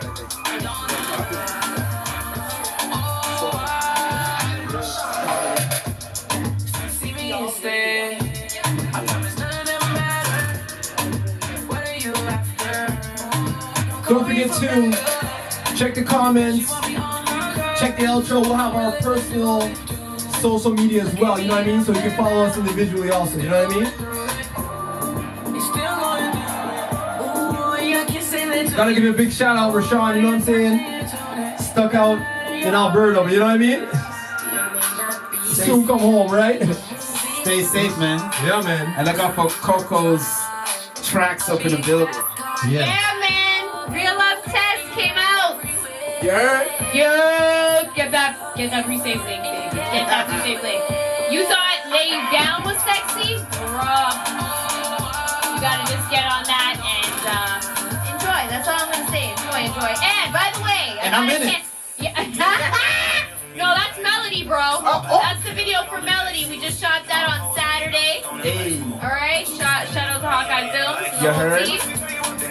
Speaker 1: Don't forget to check the comments, check the outro. We'll have our personal social media as well, you know what I mean? So you can follow us individually also, you know what I mean? Gotta give you a big shout out, Rashawn, you know what I'm saying? Stuck out in Alberta, but you know what I mean? Soon come home, right?
Speaker 6: Stay safe, man.
Speaker 1: Yeah, man.
Speaker 6: And look out for Coco's tracks up in the building.
Speaker 7: Yeah, man. Real Love Test came out.
Speaker 6: You heard?
Speaker 7: Yo, get that pre-save link, baby. Get that pre-save link. You thought Lay You Down was sexy? Bruh. You gotta just get on that and enjoy. That's all I'm gonna say. Enjoy. And by the way,
Speaker 6: and I'm in it.
Speaker 7: Yeah. No, that's Melody, bro. That's the video for Melody. We just shot that on Saturday.
Speaker 6: Hey.
Speaker 7: Alright, shout out to Hawkeye Films.
Speaker 6: You heard?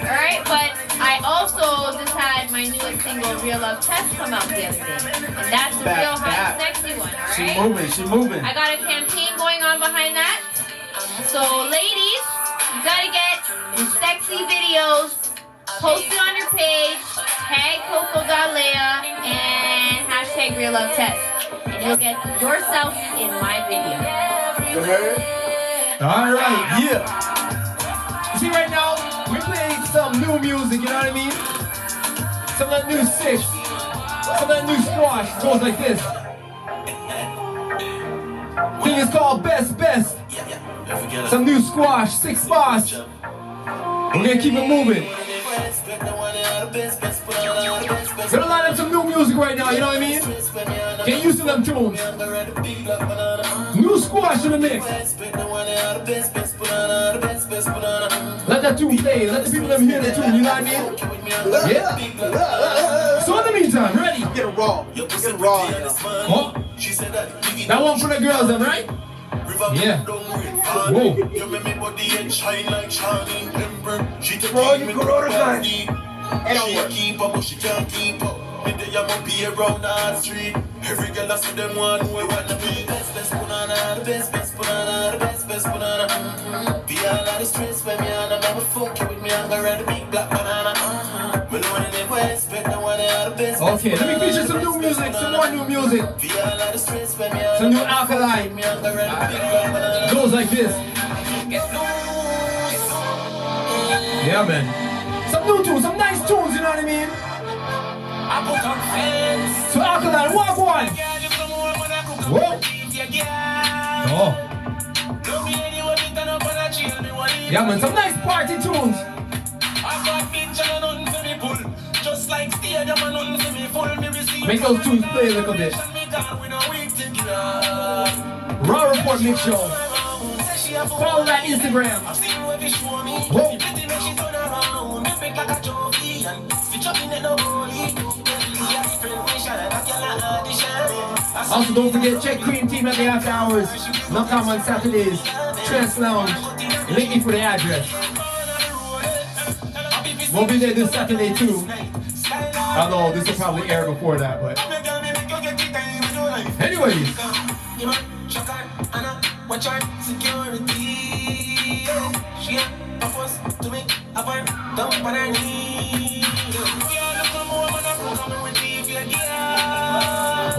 Speaker 7: Alright, but I also just had my newest single, Real Love Test, come out the other day. And that's a real hot, sexy one, alright?
Speaker 6: She moving.
Speaker 7: I got a campaign going on behind that. So, ladies, you gotta get your sexy videos posted on your page, tag Coco.Leia, and hashtag Real Love Test. And you'll get yourself in my video.
Speaker 6: You heard?
Speaker 1: All right.
Speaker 6: Yeah.
Speaker 1: You see, right now, we're playing some new music, you know what I mean? Some of that new six, some of that new squash. It goes like this. Thing is called Best. Some new squash, 6 bars. We're gonna keep it moving. Gonna line up some new music right now, you know what I mean? Get used to them tunes. New squash in the mix. Let that tune play. Let the people them hear the tune, you know what I mean? Yeah. So in the meantime, ready?
Speaker 10: Get it raw.
Speaker 1: Oh. That one for the girls then, right? Yeah. Whoa.
Speaker 10: Bro, you coronavirus.
Speaker 13: Keep up, but she can't keep up. Midday I'm gonna be around the street. Every girl I see them one who wanna be best banana, the best banana, the best banana. Be all out of stress when me and I'm never fucking with me. I'm gonna ride the big black banana. Me know in the west, but no one are the best.
Speaker 1: Okay, let me feature some new music, some more new music. Some new alkaline. Goes like this. Yeah, man. Some new tunes, some nice tunes, you know what I mean? So alkaline, walk one. Whoa. Oh. Yeah, man, some nice party tunes. Make those tunes play a little bit. Raw Report Mixshow. Follow that Instagram. Whoa. Also, don't forget, check Cream Team at the after hours. Knock on Saturdays. Trance Lounge. Link me for the address. We'll be there this Saturday too. I know this will probably air before that, but anyways.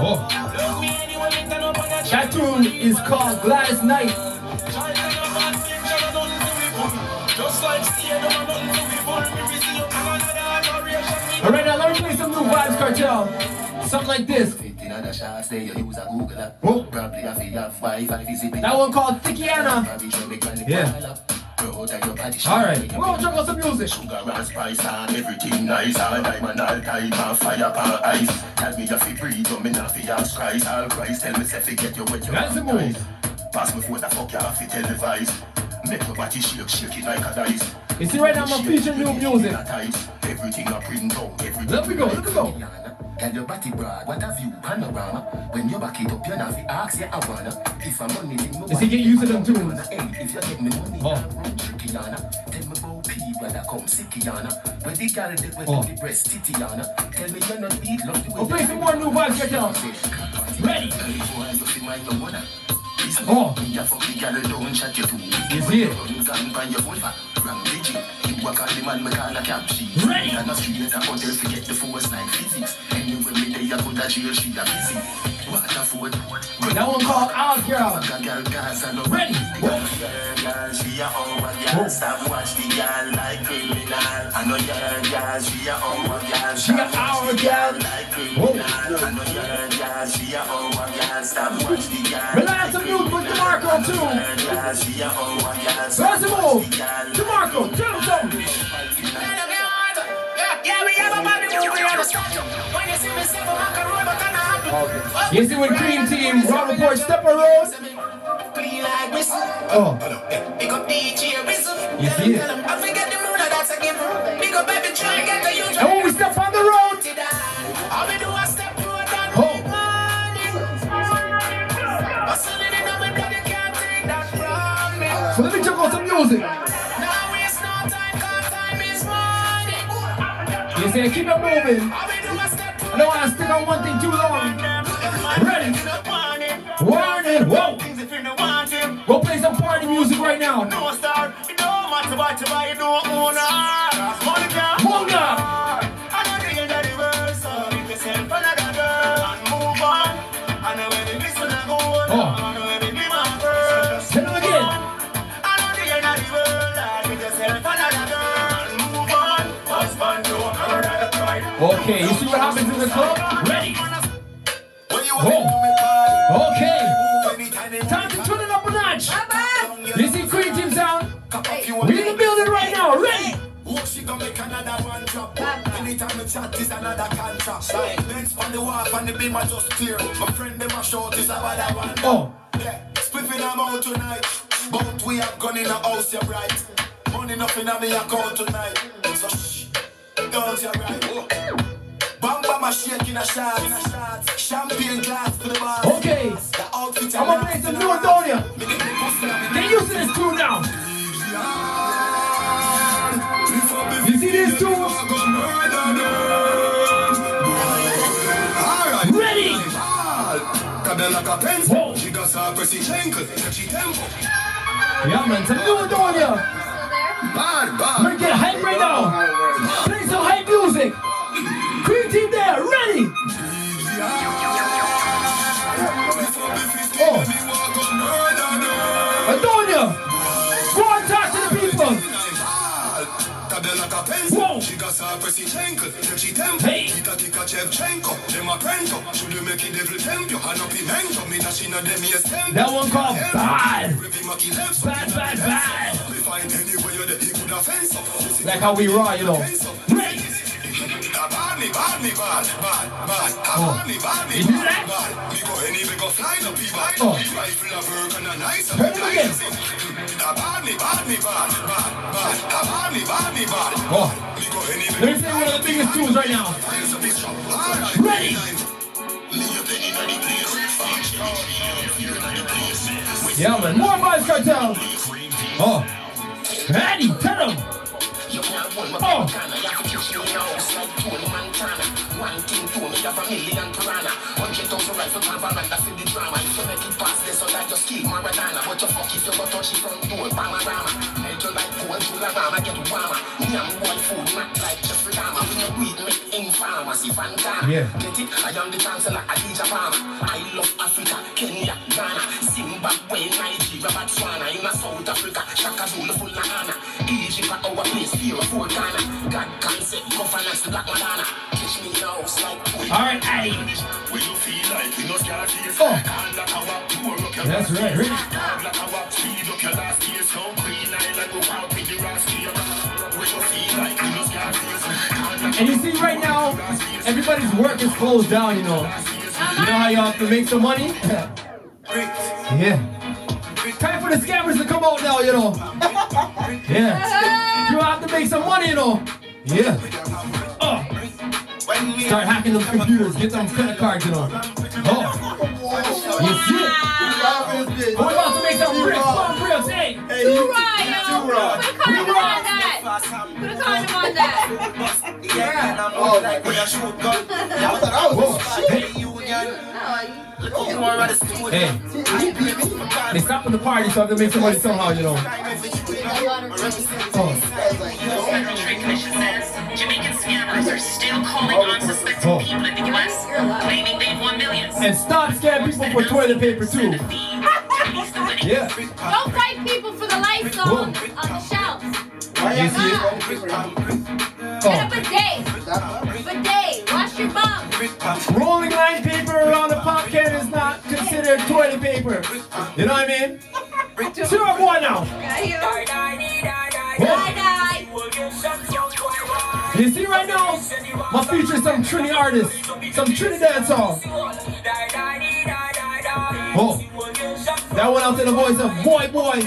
Speaker 1: Oh. That tune is called Gladys Knight. Alright, now let me play some new Vibes Cartel. Something like this. Oh. That one called Thickiana. Yeah. Alright, we're gonna check out some music.
Speaker 13: Sugar and spice and everything nice. All diamond, all type and fire pan ice. Tell me if you breathe, don't me not fi ask Christ. All Christ, tell me if you get your wet, your
Speaker 1: that's the move.
Speaker 13: Pass me for the fuck you have to televise. Make your body shake it like a dice.
Speaker 1: You see right now I'm gonna feature new music.
Speaker 13: Everything I print out, everything.
Speaker 1: Let me go.
Speaker 13: Tell your body broad, what have you, panorama? When you back it up, you're not fi ask you, I wanna. If I'm money,
Speaker 1: you see, get used to them tunes.
Speaker 13: If you get me money, tell me about P, brother, come Sikiana. When the girl did with the breast, Titiana. Tell me you're not need love the way.
Speaker 1: We'll play some more new Vibes Cartel. Ready? Oh. You see it? Ready? That one called Out Girl. Ready?
Speaker 13: She a over girl, stop watch the girl like criminal. I know your girl, she a over girl.
Speaker 1: She a our girl
Speaker 13: like criminal. I know your girl, she a over girl, stop watch the girl.
Speaker 1: Relax some music with DeMarco too.
Speaker 13: She a over girl,
Speaker 1: First of all, DeMarco, tell them something. You see with Cream Team, Raw Report, Step a Road. Oh. You see it? And when we step on the road. Oh. So let me check out some music. You say keep it moving. I don't want to stick on one thing too long. Ready? Warning, whoa. Go play some party music right now. Tell them again. Okay, you see what happens in the club? Ready? Whoa. Okay. Time to turn it up a notch. You see Cream Team sound? We in the building right now. Ready?
Speaker 13: She gon' make another one drop. Anytime we chat is another contract. Bench on the wall, on the beam I just clear. My friend them a short is about that one.
Speaker 1: Oh.
Speaker 13: Yeah, spliffing them out tonight. But we have gone in the house, you're right. Money nothing on the account tonight. So shh, don't you right. Bamba my shake in a shot. Champagne glass to the bar.
Speaker 1: Okay. I'm gonna play some new Adonia. Get used to this tune now. You see this tune? Ready? Whoa. Yeah, man, some new Adonia. We're gonna get hype right now. Play some hype music. Cream Team there, ready? Oh. Adonia, go and talk to the people. Whoa. Hey. That one called Bad. Bad. Like how we raw, you know. Ready? You do that? Oh. Turn it again. Oh. Let me say one of the biggest tunes right now. Ready? Yeah, man. More Vibes Cartel. Oh. Ready? Tell them. Oh.
Speaker 14: One thing to me of a million piranha. 100,000 rifle panorama for the drama. If you make it past this, so like just keep Maradona. What the fuck if you go touch it front door, panorama. Melt you like cold to the rama, get warmer. Yam boy food, not like Jeffrey Dahmer. When you weed, make in pharmacy, Fantana.
Speaker 1: Yeah.
Speaker 14: Get it? I am the chancellor, Adija Palmer. I love Africa, Kenya, Ghana, Zimbabwe, Nigeria, Botswana. In South Africa, Shaka Zulu, full of Ghana. Egypt, our place, fear of Ghana. God concept, governance, Black Madonna. Catch me now.
Speaker 1: Alright, Addy. Oh. That's right, Rick. And you see right now, everybody's work is closed down, you know. You know how you have to make some money? Yeah. Time for the scammers to come out now, you know. Yeah. You have to make some money, you know. Yeah. Oh. Start hacking them computers, get them credit cards, you know. Oh. You see it? We're about to make some bricks, hey.
Speaker 7: Too raw, yo. Put a condom on that. Put a condom on that. Yeah.
Speaker 1: Hey. They stopped in the party, so I have to make some money somehow, you know. Oh.
Speaker 15: Federal Trade Commission says Jamaican scammers are still calling on suspected people in the U.S., claiming they've won millions.
Speaker 1: And stop scamming people for toilet paper too. Yeah.
Speaker 7: Don't fight people for the lights on the shelf.
Speaker 1: You see it?
Speaker 7: Get a bidet. Bidet. Wash your bum.
Speaker 1: Rolling line paper around a pop can is not considered toilet paper. You know what I mean? Sure, I'm one now. You see right now, my feature some Trini artists, some Trini dancehall. Oh, that one out to the voice of Boy Boy.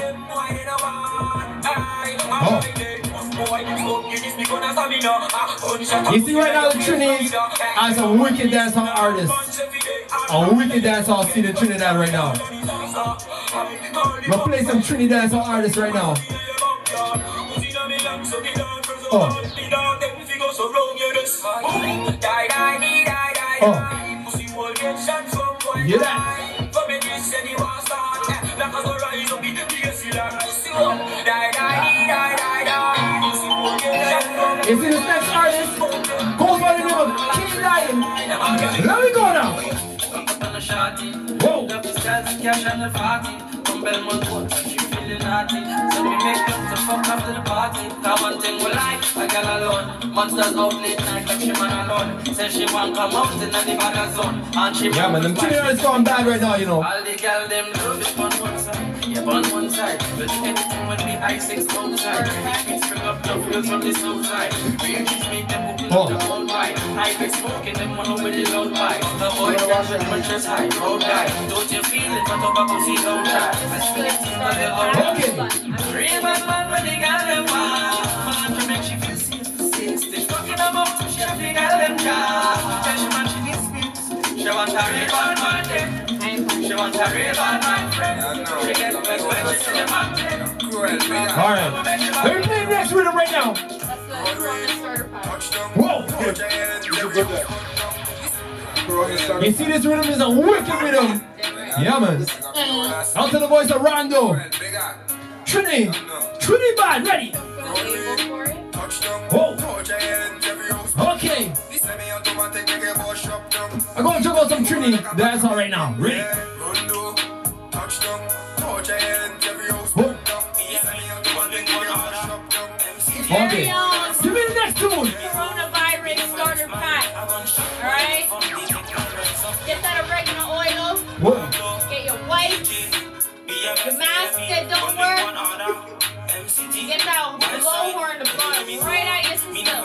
Speaker 1: Oh. You see right now the Trini as a wicked dancehall artist. A wicked dancehall scene in Trinidad right now. We'll play some Trini dancehall artists right now. Oh. Oh. Hear that? You see this next artist? Goes by the name of King Lion. Let me go now. Whoa. Feeling naughty, so we make up to fuck after the party. That one thing we like, a girl alone. Monsters out late night like she man alone. Says she want come out in the bad zone. And she yeah man, them children is going bad right now, you know. All the girls them love it on one side, yeah on one side. But anything when we I6 outside, we spring up the wheels from the south side. We make them open up the whole wide. I be smoking them on with the loud pipe. The boys them with punches high, road guy. Don't you feel it? But tobacco see don't die. I spin it in the okay. Real bad man when they got them wild. Man to make she feel safe. They fucking them up to shit if they got them child. Tell she man she needs space. She want a real bad man then. She want a real bad man friend. She gets best when she see the man then. Alright. Let me play next rhythm right now. Whoa. You see this rhythm is a wicked rhythm. Yeah man. Out to the voice of Rondo. Trini bad, ready. Whoa. Okay. I'm gonna jump out some Trini dancehall right now. Ready. Whoa. Okay. Give me the next tune.
Speaker 7: Coronavirus starter pack. Alright? Get that oregano oil.
Speaker 1: Whoa.
Speaker 7: Get your wipes. The mask that don't work. Get that blowhorn to blow right out your system.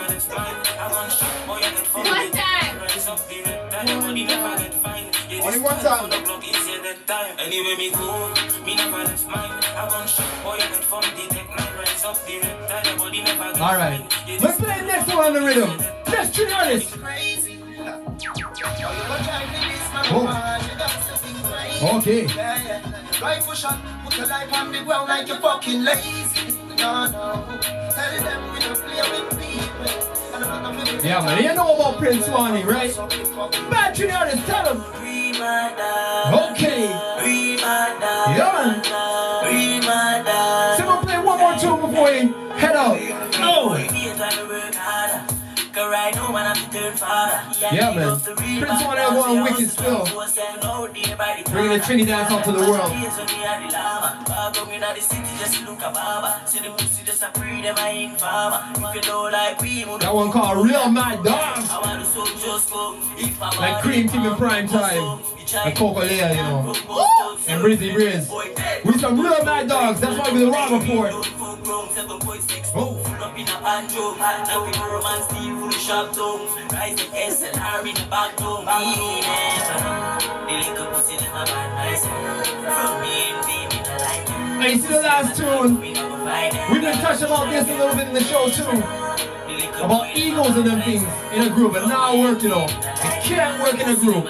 Speaker 7: One time.
Speaker 1: Only one time.
Speaker 13: Anyway, me go, me never left mine. I want shot, boy, I get from the tech, my rise up the red, your body never get
Speaker 1: all right. Let's play the next one on the rhythm. Let's Trini artist. Oh. Okay.
Speaker 3: Rifle shot, put your life on the ground like you're fucking lazy. No. Tell them we don't play with people.
Speaker 1: Yeah, man, you know about Prince Wani, right? Bad Trini artist, tell him. Okay. Yeah, man. So we'll play one more tune before we head out. Oh. Yeah, man. Prince Wani are going wicked still. Bringing the Trini dance out to the world. That one called Real Mad Dogs. Like Cream Team in prime time. And Coco Leia, you know. And Brizzy Briz. We some real mad dogs. That's why we're the Raw Report. Oh. And you see the last tune? We've been touching about this a little bit in the show too. About egos and them things in a group, and now work, you know. It can't work in a group.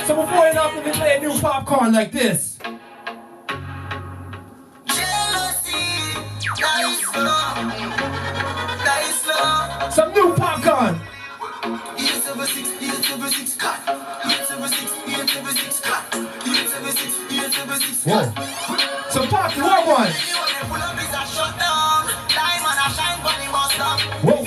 Speaker 1: So before you know, let me play a new popcorn like this. Some new popcorn. Whoa. Some popcorn, what one? Whoa.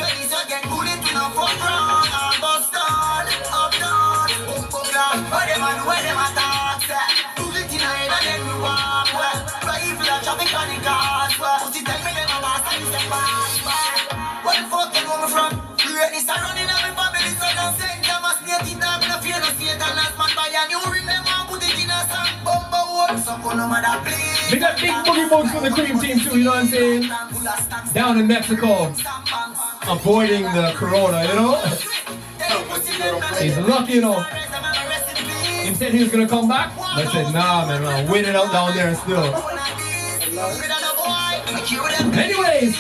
Speaker 1: They got big boogie boats for the cream team too, you know what I'm saying? Down in Mexico, avoiding the corona, you know? He's lucky, you know. He said he was gonna come back. I said, nah, man, I'm waiting out down there still. Anyways,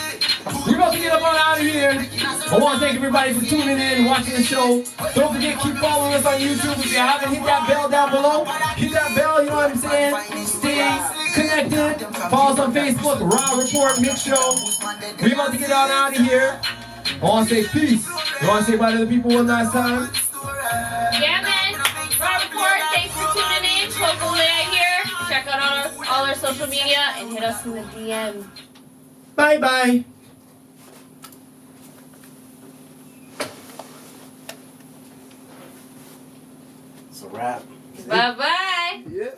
Speaker 1: we're about to get up on out of here. I want to thank everybody for tuning in, watching the show. Don't forget, keep following us on YouTube. If you haven't, hit that bell down below. Hit that bell, you know what I'm saying? Stay connected. Follow us on Facebook, Raw Report Mixshow. We're about to get on out of here. I want to say peace. You want to say bye to the people one last time?
Speaker 7: Yeah, man. Raw Report, thanks for tuning in. Coco Leia here. Check out all our social media and hit us in the DM.
Speaker 1: Bye-bye.
Speaker 6: It's a wrap.
Speaker 7: Bye-bye.
Speaker 1: Yeah.